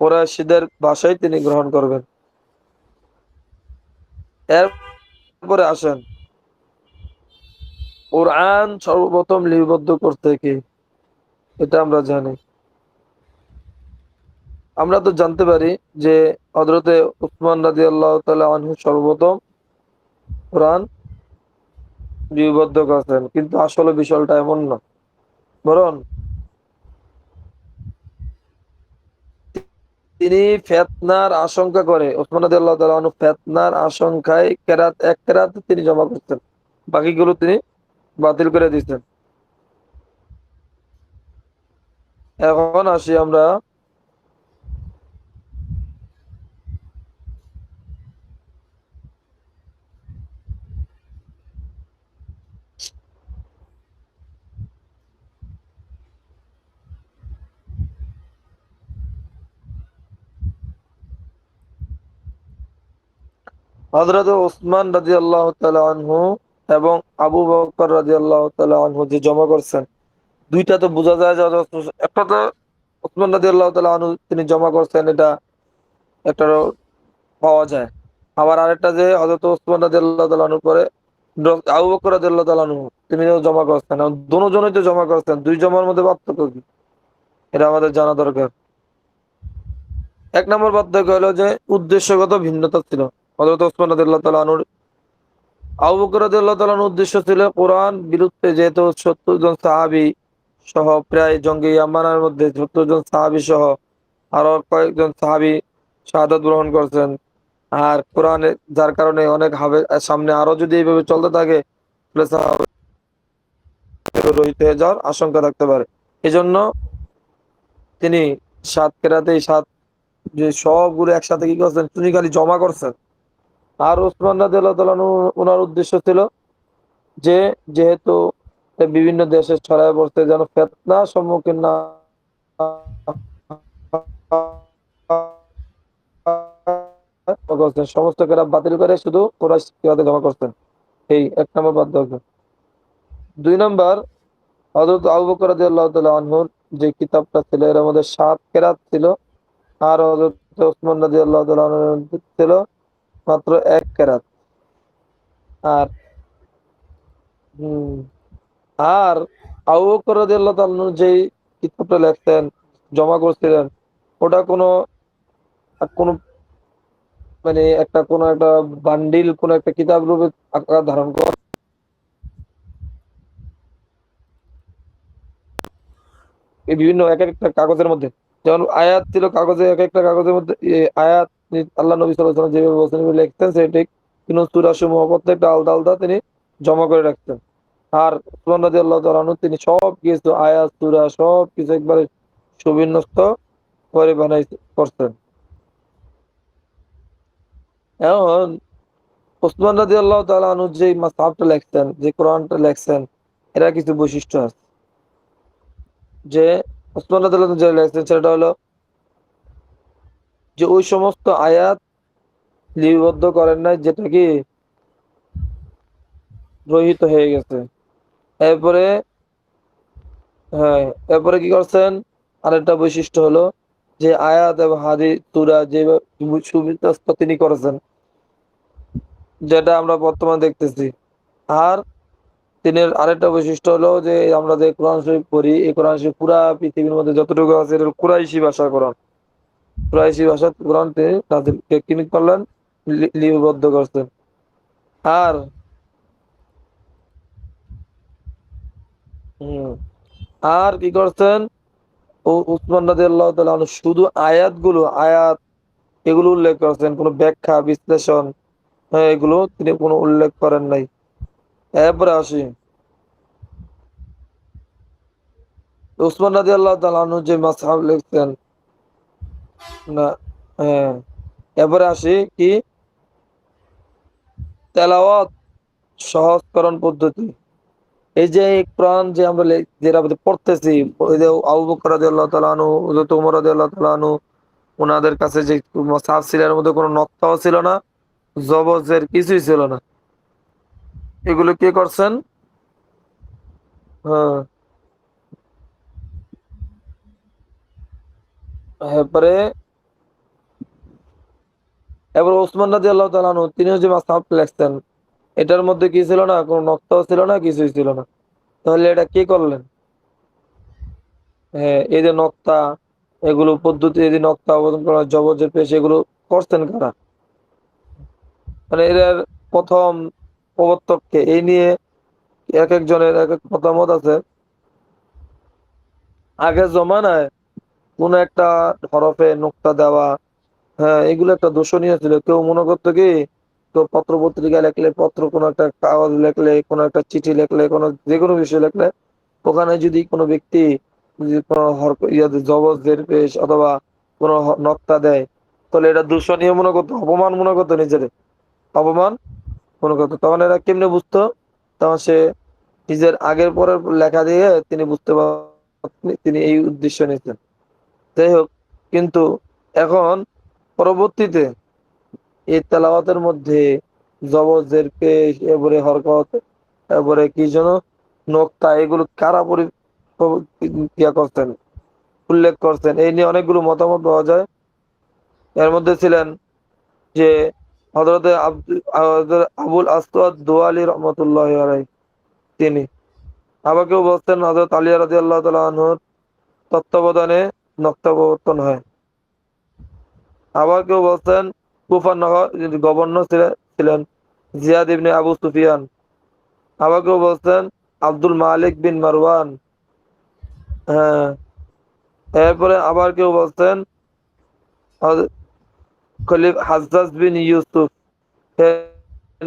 C: কুরাইশদের ভাষাই তিনি গ্রহণ করবেন। এরপরে আসেন, কোরআন সর্বপ্রথম লিপিবদ্ধ করতে কি? এটা আমরা জানি। আমরা তো জানতে পারি যে হযরতে উসমান রাদিয়াল্লাহু তাআলা আনহু সর্বপ্রথম কোরআন লিপিবদ্ধ করেছেন, কিন্তু আসলে বিষয়টা এমন না। বরং তিনি ফিতনার আশঙ্কা করে, উসমান রাদিয়াল্লাহু তাআলা আনহু ফিতনার আশঙ্কায় এক কেরাত তিনি জমা করতেন, বাকিগুলো তিনি বাতিল করে দিয়েছেন। এখন আসি আমরা হযরত ওসমান রাদিয়াল্লাহু তাআলা আনহু এবং আবু বকর রাদিয়াল্লাহু তাআলা আনহু যে জমা করছেন, দুইটা তো বোঝা যায় যে একটা তো ওসমান রাদিয়াল্লাহু তাআলা আনহু তিনি জমা করছেন, এটা একটা পাওয়া যায়। আবার আরেকটা যে হযরত ওসমান রাদিয়াল্লাহু তাআলা আনহু পরে আবু বকর রাদিয়াল্লাহু তাআলা আনহু তিনিও জমা করছেন। এখন দুজনেই তো জমা করছেন, দুই জমার মধ্যে পার্থক্য কি? এটা আমাদের জানা দরকার। এক নম্বর পার্থক্য হলো যে উদ্দেশ্যগত ভিন্নতা ছিল। হযরত ওসমান রাদিয়াল্লাহু তাআলা আনহুর আবু বকর রাদিয়াল্লাহু তাআলা আনহুর উদ্দেশ্য ছিল কোরআন বিরুদ্ধে, যেহেতু ৭০ জন সাহাবী সহ প্রায় জঙ্গে ইয়ামানের মধ্যে ৭০ জন সাহাবী সহ আরো কয়েকজন সাহাবী শাহাদাত গ্রহণ করছেন। আর কোরআনে যার কারণে অনেক হবে সামনে আরো যদি এইভাবে চলতে থাকে তাহলে সাহাবায়ে রহিত হয়ে যাওয়ার আশঙ্কা থাকতে পারে। এজন্য তিনি ৭ কেরাতেই ৭ যে সবগুলো একসাথে কি করছেন, তিনি খালি জমা করছেন। আর ওসমান রাদিয়াল্লাহু তাআলা আনহু ওনার উদ্দেশ্য ছিল যে যেহেতু বিভিন্ন দেশে ছড়ায় পড়ছে, যেন ফিতনার সম্মুখীন না করছেন, সমস্ত কেরাত বাতিল করে শুধু কুরাইশ কেরাতে জমা করছেন। এই ১ নম্বর পার্থক্য। ২ নম্বর, হযরত আবু বকর রাদিয়াল্লাহু তাআলা আনহুর যে কিতাবটা ছিল এর মধ্যে ৭ কেরাত ছিল, আর হযরত ওসমান রাদিয়াল্লাহু তাআলা আনহুর ছিল মাত্র ১ কেরাত। আর হুম আর আবু বকর রাদিয়াল্লাহু তাআলা আনহু যেই কিতাবটা লেখতেন, জমা করছিলেন, ওটা কোনো মানে কোনো একটা বান্ডিল, কোনো একটা কিতাব রূপে আকার ধারণ করে এই বিভিন্ন একটা কাগজের মধ্যে, যেমন আয়াত ছিল কাগজে, একটা কাগজের মধ্যে আয়াত আল্লাহ নবী সাল্লাল্লাহু আলাইহি ওয়াসাল্লাম যেভাবে বলছেন লিখতেন সেটাই, কিন্তু সূরা সমূহ প্রত্যেকটা আলাদা আলাদা তিনি জমা করে রাখতেন। আর উসমান রাদিয়াল্লাহু তাআলা আনহু তিনি সব কিছু আয়াত সূরা সবকিছু একবারে সুবিন্যস্ত করে করতেন। এখন উসমান রাদিয়াল্লাহু তাআলা আনহু যে মাসহাফটা লেখছেন, যে কোরআনটা লেখছেন, এরা কিছু বৈশিষ্ট্য আছে। যে উসমান রাদিয়াল্লাহু তাআলা যে লেখছেন সেটা হলো যে ওই সমস্ত আয়াত লিপিবদ্ধ করেন নাই যেটা কি রহিত হয়ে গেছে। এরপরে হ্যাঁ, এরপরে কি করছেন, আরেকটা বৈশিষ্ট্য হলো যে আয়াত এবং হাদিস সূরা যে সুবিন্যস্ত তিনি করেছেন, যেটা আমরা বর্তমানে দেখতেছি। আর তিনি আরেকটা বৈশিষ্ট্য হলো যে আমরা যে কোরআন শরীফ পড়ি, এই কোরআন শরীফ পুরা পৃথিবীর মধ্যে যতটুকু আছে এটা কুরাইশি ভাষার কোরআন। কুরাইশি ভাষার কোরআন তিনি তাদেরকে কি করলেন, লিপিবদ্ধ করছেন। আর হুম আর কি করছেন, উসমান রাদিয়াল্লাহু তাআলা আনহু শুধু আয়াত এগুলো উল্লেখ করেছেন, কোনো ব্যাখ্যা বিশ্লেষণ এগুলো তিনি কোনো উল্লেখ করেন নাই। এরপরে আসি, উসমান রাদিয়াল্লাহু তাআলা আনহু যে মাসহাব লিখছেন না, হ্যাঁ, এরপরে আসি কি তেলাওয়াত সহজকরণ পদ্ধতি। এই যে এই কোরআন যে আমরা যেটা পড়তেছি, ওই যে আবু বকর রাদিয়াল্লাহু তাআলা আনহু, হযরত ওমর রাদিয়াল্লাহু তাআলা আনহু, ওনাদের কাছে যে মুসাহাফ ছিল এর মধ্যে কোনো নক্তাও ছিল না, জবজের কিছুই ছিল না। এগুলো কে করছেন? হ্যাঁ, এরপরে এবার ওসমান রাদিয়াল্লাহু তাআলা আনহু তিনিও যে মুসাহাফ লেখছেন, এটার মধ্যে কি ছিল না, কোনো নক্তাও ছিল না, কিছুই ছিল না। তাহলে এটা কে করলেন? হ্যাঁ, এই যে নক্তা, এগুলো পদ্ধতি, এই যে নক্তা অবলম্বন করা, জবজের পেশ, এগুলো করছেন কারা? মানে এর প্রথম প্রবর্তককে, এই নিয়ে এক একজনের এক এক মতামত আছে। আগের জমানায় কোন একটা হরফে নোক্তা দেওয়া, হ্যাঁ, এগুলো একটা দূষণীয় ছিল। কেউ মনে করতো কি, কেউ পত্র পত্রিকা লেখলে, পত্র কোনো একটা কাগজ লেখলে, কোনো একটা চিঠি লেখলে, কোনো যে কোনো বিষয় লেখলে, ওখানে যদি কোনো ব্যক্তি যদি কোনো জবজ জের পেশ অথবা কোনো নক্তা দেয়, তাহলে এটা দূষণীয় মনে করতো, অপমান মনে করতো, নিজের অপমান মনে করতো। তখন এরা কেমনে বুঝতো? তখন সে নিজের আগের পরের লেখা দিয়ে তিনি বুঝতে পারতেন তিনি এই উদ্দেশ্য নিতেন। যাই হোক, কিন্তু এখন পরবর্তীতে এই তেলাওয়াতের মধ্যে জবজের পেশ, এরপরে হরকত, এরপরে কি যেন নোক্তা, এগুলো কারা ইয়া করছেন, উল্লেখ করছেন, এই নিয়ে অনেকগুলো মতামত পাওয়া যায়। এর মধ্যে ছিলেন যে হযরতে আবুল আসওয়াদ দোয়ালি রহমতুল্লাহ আলাইহি, তিনি। আবার কেউ বলছেন হযরত আলী রাদিয়াল্লাহু তাআলা আনহুর তত্ত্বাবধানে নক্তা প্রবর্তন হয়। আবার কেউ বলছেন কুফার গভর্নর ছিলেন জিয়াদ ইবনে আবু সুফিয়ান। আবার কেউ বলছেন আব্দুল মালিক বিন মারওয়ান। হ্যাঁ, এরপরে আবার কেউ বলছেন খলিফ হাজ্জাজ বিন ইউসুফ এর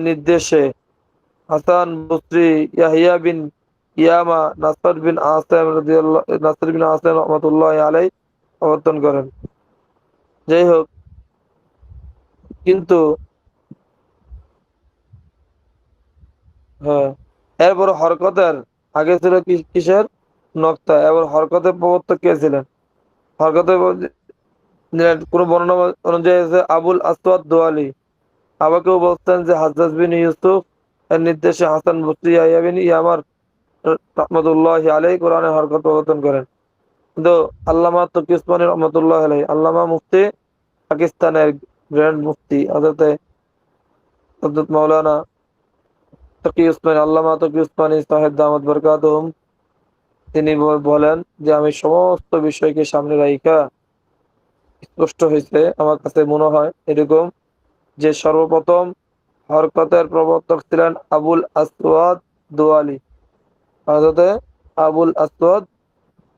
C: নির্দেশে হাসান বসরি, ইয়াহিয়া বিন ইয়ামা, নাসর বিন আসিম রহমতুল্লাহ আলাই প্রবর্তন করেন। যাই হোক, কিন্তু হ্যাঁ, এরপর হরকতের আগে ছিল কিসের? নক্তা। এবার হরকতের প্রবর্তক কে ছিলেন? হরকতের কোন বর্ণনা অনুযায়ী আছে আবুল আসওয়াদ দোয়ালি। আবার কেউ বলছেন যে হাজ্জাজ বিন ইউসুফ এর নির্দেশে হাসান বসরি, ইয়াহিয়া বিন ইয়ামার রহমতুল্লাহ আলাই কোরআনের হরকত প্রবর্তন করেন। কিন্তু আল্লামা তকি উসমানী রহমতুল্লাহ আলাই, আল্লামা মুফতি পাকিস্তানের গ্র্যান্ড মুফতি হযরত মাওলানা তকি উসমানী, আল্লামা তকি উসমানী সাহেব দামাত বরকাতুহুম, তিনি বলেন যে আমি সমস্ত বিষয়কে সামনে রাইখা স্পষ্ট হয়েছে আমার কাছে মনে হয় এরকম, যে সর্বপ্রথম হরকতের প্রবর্তক ছিলেন আবুল আসওয়াদ দোয়ালি, হযরতে আবুল আসওয়াদ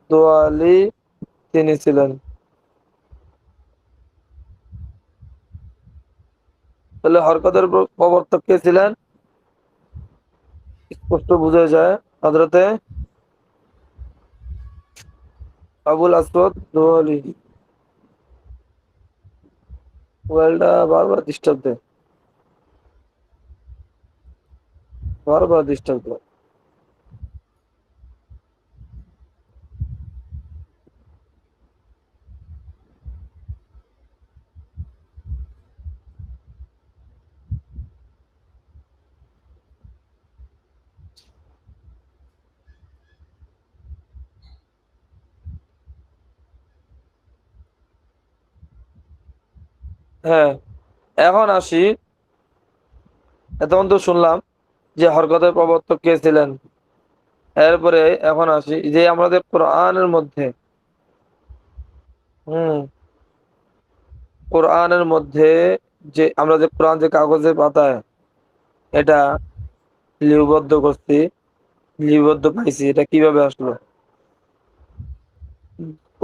C: দোয়ালি, তিনি ছিলেন। তাহলে হরকতের প্রবর্তক কে ছিলেন? স্পষ্ট বোঝা যায় হযরতে আবুল আসওয়াদ দোয়ালি। মোবাইলটা বারবার ডিস্টার্ব দেয়, বারবার ডিস্টার্ব দেয়। হ্যাঁ, এখন আসি, এতক্ষণ তো শুনলাম যে হরকতের প্রবর্তক কে ছিলেন। এরপরে এখন আসি যে আমাদের কোরআনের মধ্যে, হুম, কোরআনের মধ্যে যে আমরা যে কোরআন যে কাগজের পাতায় এটা লিপিবদ্ধ করছি, লিপিবদ্ধ পাইছি, এটা কিভাবে আসলো?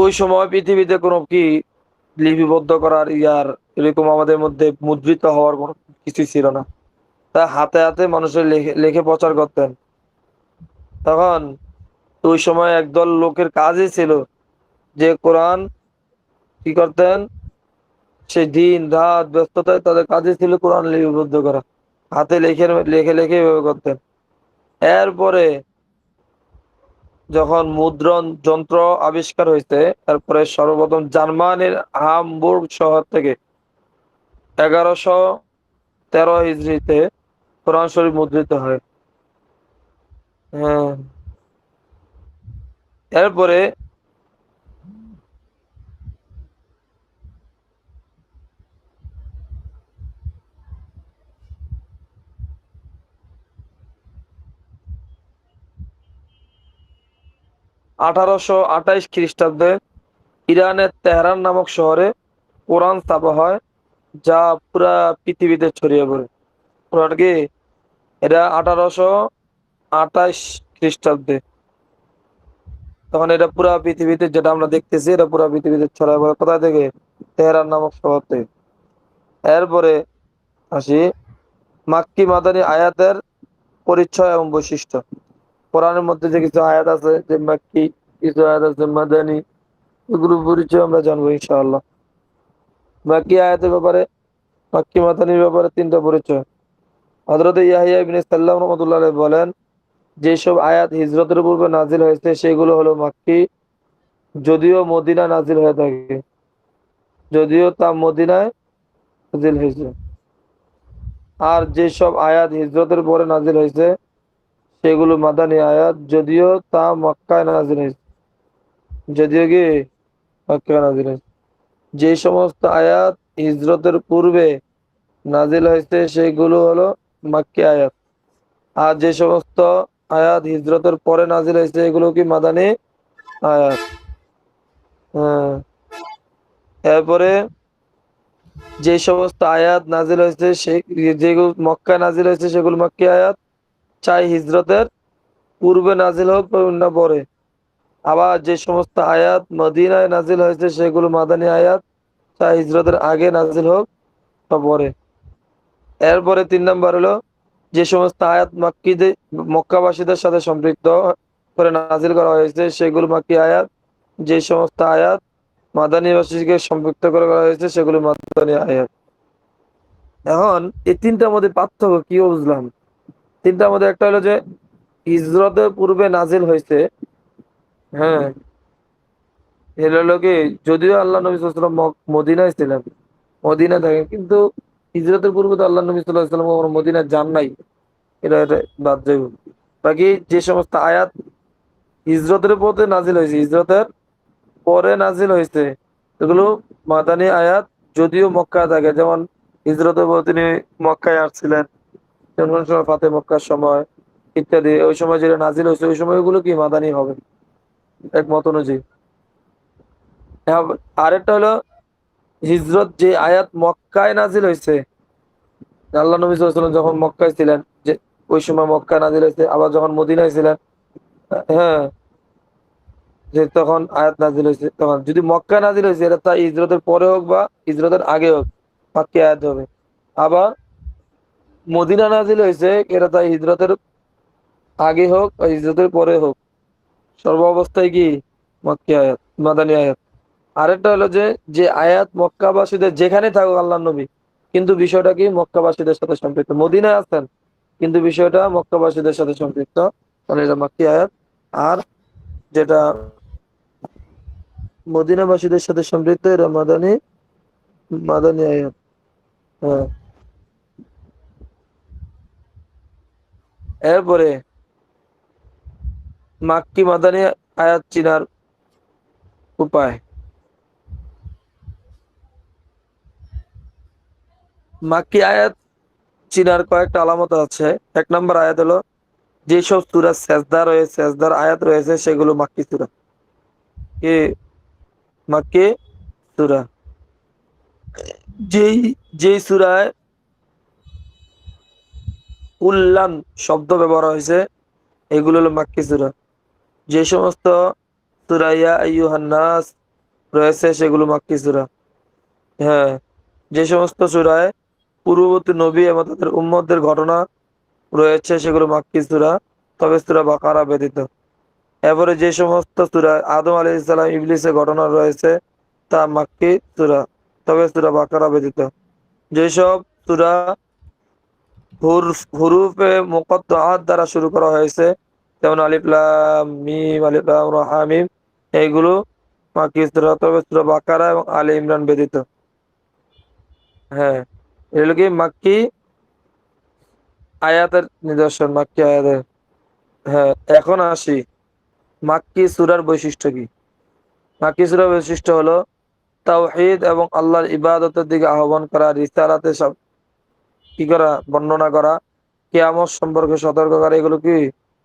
C: ওই সময় পৃথিবীতে কোনো কি লিপিবদ্ধ করার ইয়ার এরকম আমাদের মধ্যে মুদ্রিত হওয়ার কোনো কিছু ছিল না। তা হাতে হাতে মানুষের লিখে লিখে প্রচার করতেন। তখন ওই সময় একদল লোকের কাজই ছিল যে কোরআন কি করতেন, সেই দিন রাত ব্যস্ততায় তাদের কাজে ছিল কোরআন লিপিবদ্ধ করা, হাতে লিখে লিখে লিখে এভাবে করতেন। এরপরে যখন মুদ্রণ যন্ত্র আবিষ্কার হয়েছে, তারপরে সর্বপ্রথম জার্মানির হামবুর্গ শহর থেকে 1113 হিজরিতে কোরআন শরীফ মুদ্রিত হয়। হ্যাঁ, এরপরে 1828 খ্রিস্টাব্দে ইরানের তেহরান নামক শহরে কোরআন ছাপা হয়, যা পুরা পৃথিবীতে ছড়িয়ে পড়ে। কোরআন কি এটা 1828 খ্রিস্টাব্দে, তখন এটা পুরা পৃথিবীতে যেটা আমরা দেখতেছি এটা পুরা পৃথিবীতে ছড়িয়ে পড়ে। কোথায় থেকে? তেহরান নামক শহর থেকে। এরপরে আসি মাক্কি মাদানী আয়াতের পরিচয় এবং বৈশিষ্ট্য। কোরআনের মধ্যে যে কিছু আয়াত আছে, যে মাক্কি, কিছু আয়াত আছে মাদানী, এগুলো পরিচয় আমরা জানবো ইনশাআল্লাহ। মাক্কি আয়াতের ব্যাপারে, মাক্কি মাদানীর ব্যাপারে 3টা পরিচয়। হযরত ইয়াহইয়া ইবনে সাল্লাম রাহমাতুল্লাহ আলাইহি বলেন, যেসব আয়াত হিজরতের পূর্বে নাজিল হয়েছে সেগুলো হলো মাক্কি, যদিও মদিনা নাজিল হয়ে থাকে, যদিও তা মদিনায় নাজিল হয়েছে। আর যেসব আয়াত হিজরতের পরে নাজিল হয়েছে সেগুলো মাদানী আয়াত, যদিও তা মক্কায় নাজিল হয়েছে, যদিও কি মক্কায় নাজিল হয়েছে। যে সমস্ত আয়াত হিজরতের পূর্বে নাজিল হয়েছে সেগুলো হলো মাক্কি আয়াত, আর যে সমস্ত আয়াত হিজরতের পরে নাজিল হয়েছে এগুলো কি মাদানী আয়াত। হ্যাঁ, এরপরে যে সমস্ত আয়াত নাজিল হয়েছে যেগুলো মক্কায় নাজিল হয়েছে সেগুলো মাক্কি আয়াত, চাই হিজরতের পূর্বে নাজিল হোক না পরে। আবার যে সমস্ত আয়াত মদিনায় নাজিল হয়েছে সেগুলো মাদানী আয়াত, চাই হিজরতের আগে নাজিল হোক বা পরে। এরপরে 3 নম্বর হলো যে সমস্ত আয়াত মক্কাবাসীদের সাথে সম্পৃক্ত করে নাজিল করা হয়েছে সেগুলো মাক্কি আয়াত, যে সমস্ত আয়াত মাদানীবাসীকে সম্পৃক্ত করে করা হয়েছে সেগুলো মাদানী আয়াত। এখন এই 3টার মধ্যে পার্থক্য কি বুঝলাম? 3টার মধ্যে একটা হলো যে হিজরতের পূর্বে নাজিল হয়েছে। হ্যাঁ, এর হলো কি, যদিও আল্লাহ নবী সাল্লাল্লাহু আলাইহি ওয়াসাল্লাম মদিনায় ছিলেন, মদিনায় থাকেন, কিন্তু হিজরতের পূর্বে তো আল্লাহ নবী সাল্লাল্লাহু আলাইহি ওয়াসাল্লাম কখনো মদিনায় যান নাই, এটা বাদ যাবে। বাকি যে সমস্ত আয়াত হিজরতের পথে নাজিল হয়েছে, হিজরতের পরে নাজিল হয়েছে, এগুলো মাদানী আয়াত, যদিও মক্কায় থাকে। যেমন হিজরতের পর তিনি মক্কায় আসছিলেন, যেমন কোন সময় ফাতে মক্কার সময় ইত্যাদি, ওই সময় যেটা নাজিল হয়েছে ওই সময় ওগুলো কি মাদানী হবে একমত অনুযায়ী। আরেকটা হলো হিজরত যে আয়াত মক্কায় নাজিল হয়েছে, আল্লাহ নবী সাল্লাল্লাহু আলাইহি ওয়াসাল্লাম যখন মক্কায় ছিলেন, যে ওই সময় মক্কায় নাজিল হয়েছে। আবার যখন মদিনায় ছিলেন, হ্যাঁ, যে তখন আয়াত নাজিল হয়েছে, তখন যদি মক্কা নাজিল হয়েছে এটা তা হিজরতের পরে হোক বা হিজরতের আগে হোক মাক্কি আয়াত হবে। আবার মদিনা নাজিল হয়েছে এটা তা হিজরতের আগে হোক বা হিজরতের পরে হোক, সর্ব অবস্থায় কি মাক্কি আয়াত, মাদানী আয়াত। আরেকটা হলো যে যে আয়াত মক্কাবাসীদের যেখানে থাকুক আল্লাহ নবী, কিন্তু বিষয়টা কি মক্কাবাসীদের সাথে সম্পৃক্ত, মদিনায় আছেন কিন্তু বিষয়টা মক্কাবাসীদের সাথে সম্পৃক্ত, তাহলে এটা মাক্কি আয়াত। আর যেটা মদিনাবাসীদের সাথে সম্পৃক্ত এটা মাদানী, মাদানী আয়াত। হ্যাঁ, এরপরে মাক্কি মাদানী আয়াত চিনার উপায়। মাক্কি আয়াত চিনার কয়েকটা আলামত আছে। 1 নম্বর আয়াত হলো যেসব সূরা সেজদা রয়েছে, সেজদার আয়াত রয়েছে সেগুলো মাক্কি সূরা, কি মাক্কি সূরা। যেই যেই সূরায় কুল্লান শব্দ ব্যবহার হয়েছে এগুলো হলো মাক্কি সূরা। যে সমস্ত সূরা ইয়া আইয়ুহান নাস রয়েছে সেগুলো মাক্কি সূরা। হ্যাঁ, যে সমস্ত সূরায় পূর্ববর্তী নবী এবং তাদের উম্মতদের ঘটনা রয়েছে সেগুলো মাক্কি সূরা, তবে সূরা বাকারা ব্যতীত। এরপরে যে সমস্ত সূরা আদম আলাইহিস সালাম ইবলিসের ঘটনা রয়েছে তা মাক্কি সূরা। তবে সূরা বাকারা ব্যতীত। যেসব সূরা হুরুফে মুকাত্তাআত দ্বারা শুরু করা হয়েছে, যেমন আলিফ লাম মিম, আলিফ লাম রা হা মিম, এইগুলো মাক্কি সূরা, তবে সূরা বাকারা এবং আলে ইমরান ব্যতীত। হ্যাঁ, এগুলো কি মাক্কি আয়াতের নিদর্শন, মাক্কি আয়াতের। হ্যাঁ, এখন আসি মাক্কি সূরার বৈশিষ্ট্য কি। মাক্কি সূরার বৈশিষ্ট্য হলো তাওহীদ এবং আল্লাহর ইবাদতের দিকে আহ্বান করা, রিসালাতে সব কি করা, বর্ণনা করা, কিয়ামত সম্পর্কে সতর্ক করা, এগুলো কি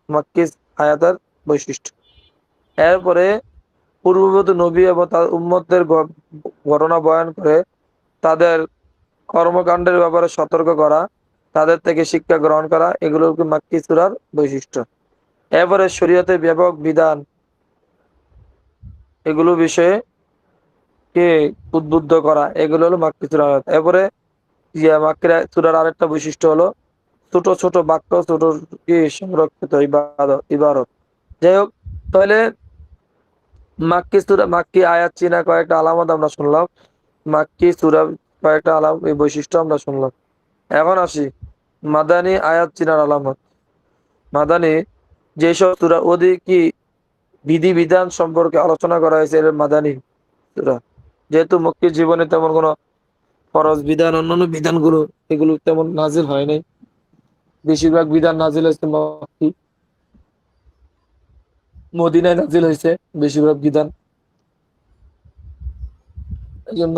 C: মাক্কি আয়াতের বৈশিষ্ট্য। এরপরে পূর্ববর্তী নবী এবং তার উম্মতদের ঘটনা বয়ান করে তাদের কর্মকাণ্ডের ব্যাপারে সতর্ক করা, তাদের থেকে শিক্ষা গ্রহণ করা, এগুলো কি মাক্কি সূরার বৈশিষ্ট্য। এরপরে শরীয়তের ব্যাপক বিধান, এগুলো বিষয়ে কে উদ্বুদ্ধ করা, এগুলো হলো মাক্কি সূরার আয়াত। এরপরে মাক্কি সূরার আরেকটা বৈশিষ্ট্য হলো ছোট ছোট বাক্য, ছোট কি সংরক্ষিত ইবারত। যাই হোক, তাহলে মাক্কি সূরা, মাক্কি আয়াত চিনা কয়েকটা আলামত আমরা শুনলাম, মাক্কি সূরা কয়েকটা এই বৈশিষ্ট্য আমরা শুনলাম। এখন আসি মাদানী আয়াত চিনার আলামত। মাদানী যেসব সূরা ওদের কি বিধিবিধান সম্পর্কে আলোচনা করা হয়েছে, এর মাদানী সূরা। যেহেতু মক্কির জীবনে তেমন কোনো ফরজ বিধান, অন্যান্য বিধানগুলো এগুলো তেমন নাজিল হয় নাই, বেশিরভাগ বিধান নাজিল হয়েছে মক্কি, মদিনায় নাজিল হয়েছে বেশিরভাগ বিধান। এই জন্য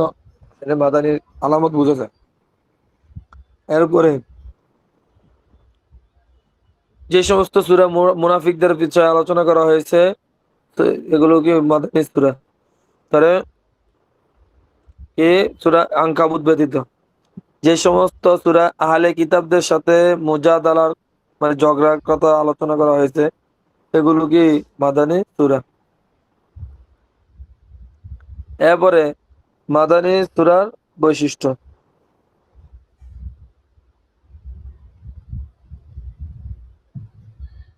C: এটা মাদানীর আলামত বোঝা যায়। এরপরে যে সমস্ত সূরা মুনাফিকদের বিষয়ে আলোচনা করা হয়েছে, তো এগুলো কি মাদানী সূরা। তাহলে কি সূরা আনকাবুত ব্যতীত যে সমস্ত সূরা আহলে কিতাবদের সাথে মুজাদালার মানে ঝগড়ার কথা আলোচনা করা হয়েছে, এগুলো কি মাদানী সূরা। এরপরে মাদানী সূরার বৈশিষ্ট্য।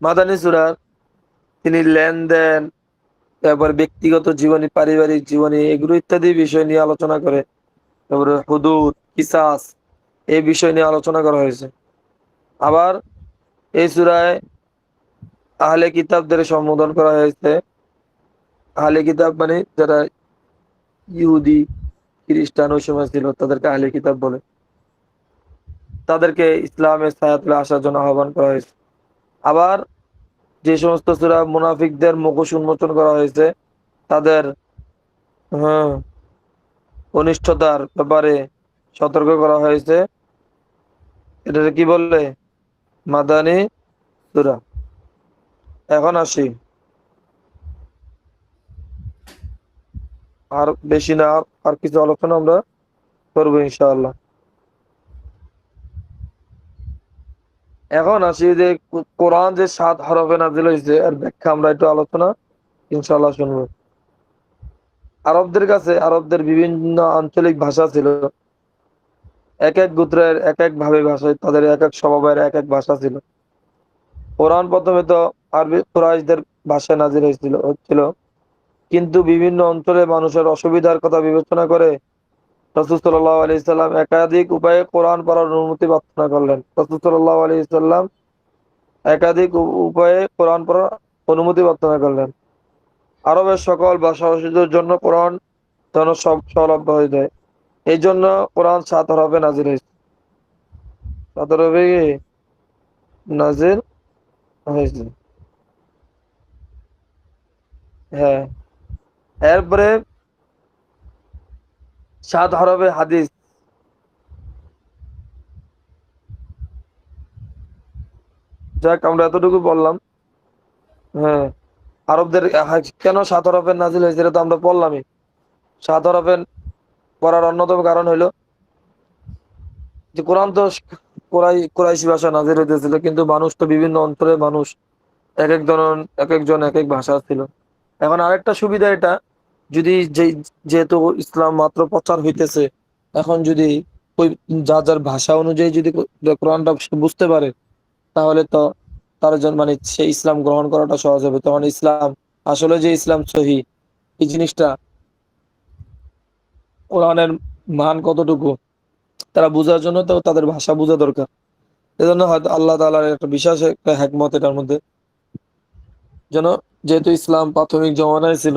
C: মাদানী সূরার তিনি লেনদেন, তারপর ব্যক্তিগত জীবনী, পারিবারিক জীবনী, এগুলো ইত্যাদি বিষয় নিয়ে আলোচনা করে। তারপরে হুদুদ, কিসাস, এই বিষয় নিয়ে আলোচনা করা হয়েছে। আবার এই সূরায় আহলে কিতাবদের সম্বোধন করা হয়েছে। আহলে কিতাব মানে যারা ইহুদি খ্রিস্টান ওই সময় ছিল, তাদেরকে আহলে কিতাব বলে। তাদেরকে ইসলামের ছায়াতলে আসার জন্য আহ্বান করা হয়েছে। আবার যে সমস্ত সূরা মুনাফিকদের মুখোশ উন্মোচন করা হয়েছে, তাদের হ্যাঁ অনিষ্টতার ব্যাপারে সতর্ক করা হয়েছে, এটা কি বললে মাদানী সূরা। এখন আসি, আর বেশি না, আর কিছু আলোচনা আমরা করবো ইনশাআল্লাহ। এখন আসি যে কোরআন যে 7 হরফে নাজিল হয়েছে এর ব্যাখ্যা আমরা একটু আলোচনা ইনশাআল্লাহ শুনবো। আরবদের কাছে আরবদের বিভিন্ন আঞ্চলিক ভাষা ছিল, এক এক গোত্রের এক এক ভাবে ভাষা, তাদের এক এক স্বভাবের এক এক ভাষা ছিল। কোরআন প্রথমে তো আরবি কুরাইশদের ভাষায় নাজিল হচ্ছিল, কিন্তু বিভিন্ন অঞ্চলে মানুষের অসুবিধার কথা বিবেচনা করে রাসূল সাল্লাল্লাহু আলাইহি সাল্লাম একাধিক উপায়ে কোরআন পড়ার অনুমতি প্রার্থনা করলেন। রাসূল সাল্লাল্লাহু আলাইহি সাল্লাম একাধিক উপায়ে কোরআন পড়ার অনুমতি প্রার্থনা করলেন। আরবের সকল ভাষাভাষীদের জন্য কোরআন যেন সব সলভ্য হয়ে যায়, এই জন্য কোরআন 7 হরফে নাজিল হয়েছে। 7 হরফে নাজিল হয়েছে। হ্যাঁ, এরপরে 7 হরফে হাদিস। যাক, আমরা এতটুকু বললাম। হ্যাঁ, আরবদের কেন 7 হরফের নাজিল হয়েছে এটা তো আমরা বললামই। 7 হরফের পড়ার অন্যতম কারণ হইলো যে কোরআন তো কুরাইশি ভাষা নাজিল হইতেছিল, কিন্তু মানুষ তো বিভিন্ন অঞ্চলের মানুষ, এক এক ধরনের এক একজন এক এক ভাষা ছিল। এখন আরেকটা সুবিধা এটা, যদি যেহেতু ইসলাম মাত্র প্রচার হইতেছে, এখন যদি ওই যার যার ভাষা অনুযায়ী যদি কোরআনটা সে বুঝতে পারে, তাহলে তো তার জন্য মানে সে ইসলাম গ্রহণ করাটা সহজ হবে। তখন ইসলাম আসলে যে ইসলাম সহি, এই জিনিসটা কোরআনের মান কতটুকু তারা বোঝার জন্য তো তাদের ভাষা বোঝা দরকার। এজন্য হয়তো আল্লাহ তাআলার একটা বিশেষ একটা হিকমত এটার মধ্যে, যেন যেহেতু ইসলাম প্রাথমিক জমানায় ছিল,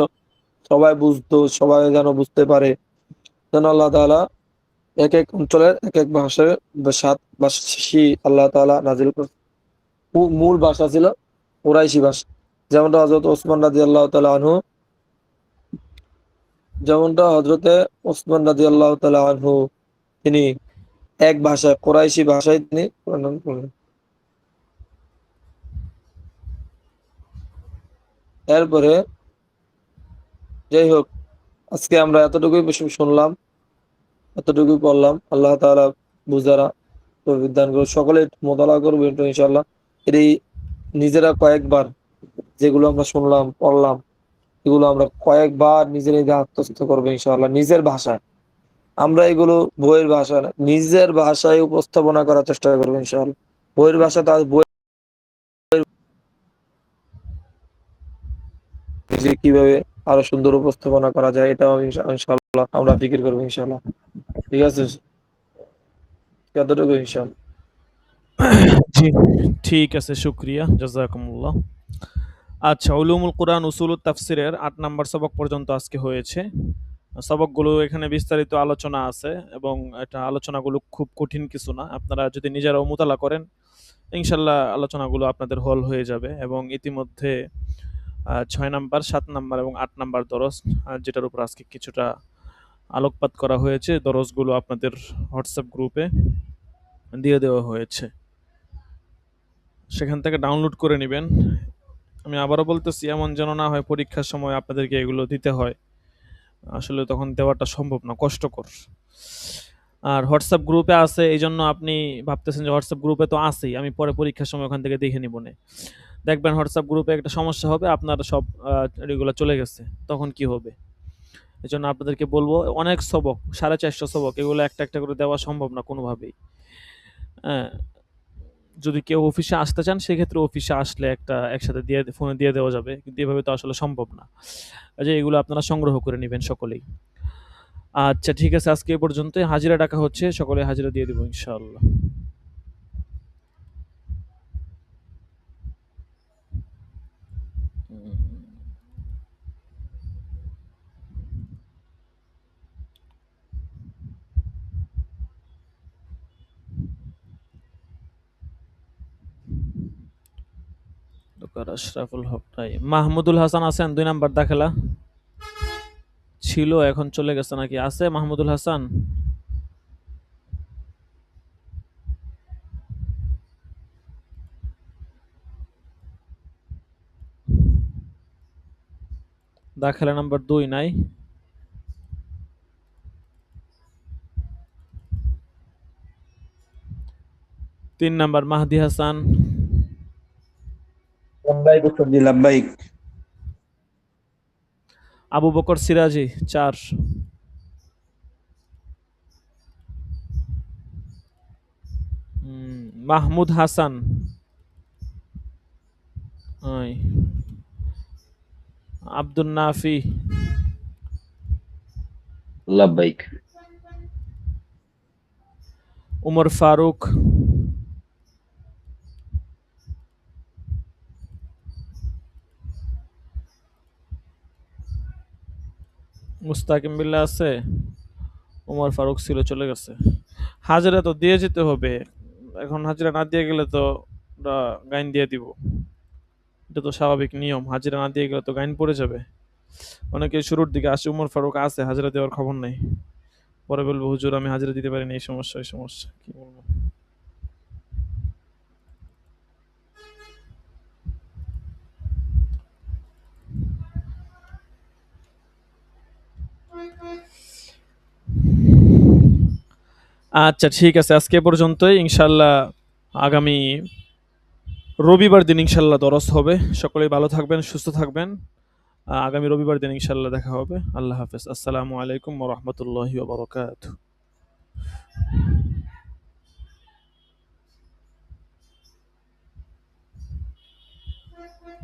C: সবাই বুঝতো, সবাই যেন বুঝতে পারে, যেন আল্লাহ তাআলা এক এক অঞ্চলের এক এক ভাষায় সাত ভাষী আল্লাহ তাআলা নাজিল করছে। মূল ভাষা ছিল কুরাইশি ভাষা। যেমনটা হযরত ওসমান রাদিয়াল্লাহু তাআলা আনহু তিনি এক ভাষায় কুরাইশি ভাষায় তিনি প্রণয়ন করলেন। এরপরে যাই হোক, আজকে আমরা এতটুকুই শুনলাম, এতটুকুই পড়লাম। আল্লাহ তাআলা বুঝারা তৌফিক দান করুন। সকলে মোতালা করবো একটু ইনশাআল্লাহ। এই নিজেরা কয়েকবার যেগুলো আমরা শুনলাম পড়লাম, এগুলো আমরা কয়েকবার নিজের আত্মস্থ করবো ইনশাআল্লাহ, নিজের ভাষায়। আমরা এগুলো বইয়ের ভাষা না, নিজের ভাষায় উপস্থাপনা করার চেষ্টা করবো ইনশাআল্লাহ। বইয়ের ভাষা তার বই নিজে কিভাবে আরো সুন্দর উপস্থাপনা করা যায়, এটাও ইনশাআল্লাহ আমরা ফিকির করবো ইনশাআল্লাহ। ঠিক আছে, কতটুকু ইনশাআল্লাহ।
A: জি, ঠিক আছে, শুকরিয়া, জাযাকুমুল্লাহ। আচ্ছা, উলুমুল কুরআন উসুলুত তাফসিরের ৮ নাম্বার সবক পর্যন্ত আজকে হয়েছে। সবকগুলো এখানে বিস্তারিত আলোচনা আছে এবং এটা আলোচনাগুলো খুব কঠিন কিছু না। আপনারা যদি নিজেরাও মুতালা করেন, ইনশাআল্লাহ আলোচনাগুলো আপনাদের হল হয়ে যাবে। এবং ইতিমধ্যে ৬ নাম্বার, ৭ নাম্বার এবং ৮ নাম্বার দরস, যেটার উপর আজকে কিছুটা আলোকপাত করা হয়েছে, দরসগুলো আপনাদের হোয়াটসঅ্যাপ গ্রুপে দিয়ে দেওয়া হয়েছে। সেখান থেকে ডাউনলোড করে নিবেন। আমি আবারও বলতেছি, এমন যেন না হয় পরীক্ষার সময় আপনাদেরকে এগুলো দিতে হয়। আসলে তখন দেওয়াটা সম্ভব না, কষ্টকর। আর হোয়াটসঅ্যাপ গ্রুপে আছে, এইজন্য আপনি ভাবতেছেন যে হোয়াটসঅ্যাপ গ্রুপে তো আছেই, আমি পরে পরীক্ষার সময় ওখান থেকে দেখে নিবনে। দেখবেন হোয়াটসঅ্যাপ গ্রুপে একটা সমস্যা হবে, আপনার সব এগুলো চলে গেছে, তখন কি হবে? এজন্য আপনাদেরকে বলবো, অনেক সবক, 450 সবক, এগুলো একটা একটা করে দেওয়া সম্ভব না কোনোভাবেই। হ্যাঁ, যদি কেউ অফিসে আসতে চান সেক্ষেত্রে অফিসে আসলে একটা একসাথে দিয়ে ফোনে দিয়ে দেওয়া যাবে, কিন্তু এভাবে তো আসলে সম্ভব না। যে এগুলো আপনারা সংগ্রহ করে নেবেন সকলেই। আচ্ছা, ঠিক আছে, আজকে এ পর্যন্তই। হাজিরা ডাকা হচ্ছে, সকলে হাজিরা দিয়ে দিব ইনশাআল্লাহ। ডক্টর আশরাফুল হক নাই। মাহমুদুল হাসান আছেন ২ নাম্বার দাখেলা? ছিল, এখন চলে গেছে নাকি? আছে মাহমুদুল হাসান? দাখেলা নাম্বার ২ নাই? ৩ নাম্বার মাহদি হাসান।
D: লাব্বাইক উস্তাদি, লাব্বাইক।
A: আবু বকর সিরাজি ৪। মাহমুদ হাসান নাই। আব্দুল নাফি।
D: লাব্বাইক।
A: উমর ফারুক। মুস্তাকিম বিল্লাহ আছে? উমর ফারুক ছিল, চলে গেছে। হাজিরা তো দিয়ে যেতে হবে, এখন হাজিরা না দিয়ে গেলে তো ওরা গাইন দিয়ে দিব, এটা তো স্বাভাবিক নিয়ম। হাজিরা না দিয়ে গেলে তো গাইন পড়ে যাবে। অনেকে শুরুর দিকে আসে, উমর ফারুক আছে, হাজিরা দেওয়ার খবর নেই, পরে বলবো হুজুর আমি হাজিরা দিতে পারিনি, এই সমস্যা এই সমস্যা, কি বলবো। আচ্ছা, ঠিক আছে, আজকে এ পর্যন্তই। ইনশাল্লাহ আগামী রবিবার দিন ইনশাল্লাহ দরস হবে। সকলেই ভালো থাকবেন, সুস্থ থাকবেন। আগামী রবিবার দিন ইনশাল্লাহ দেখা হবে। আল্লাহ হাফেজ। আসসালামু আলাইকুম ওয়া রাহমাতুল্লাহি ওয়া বারাকাতুহু।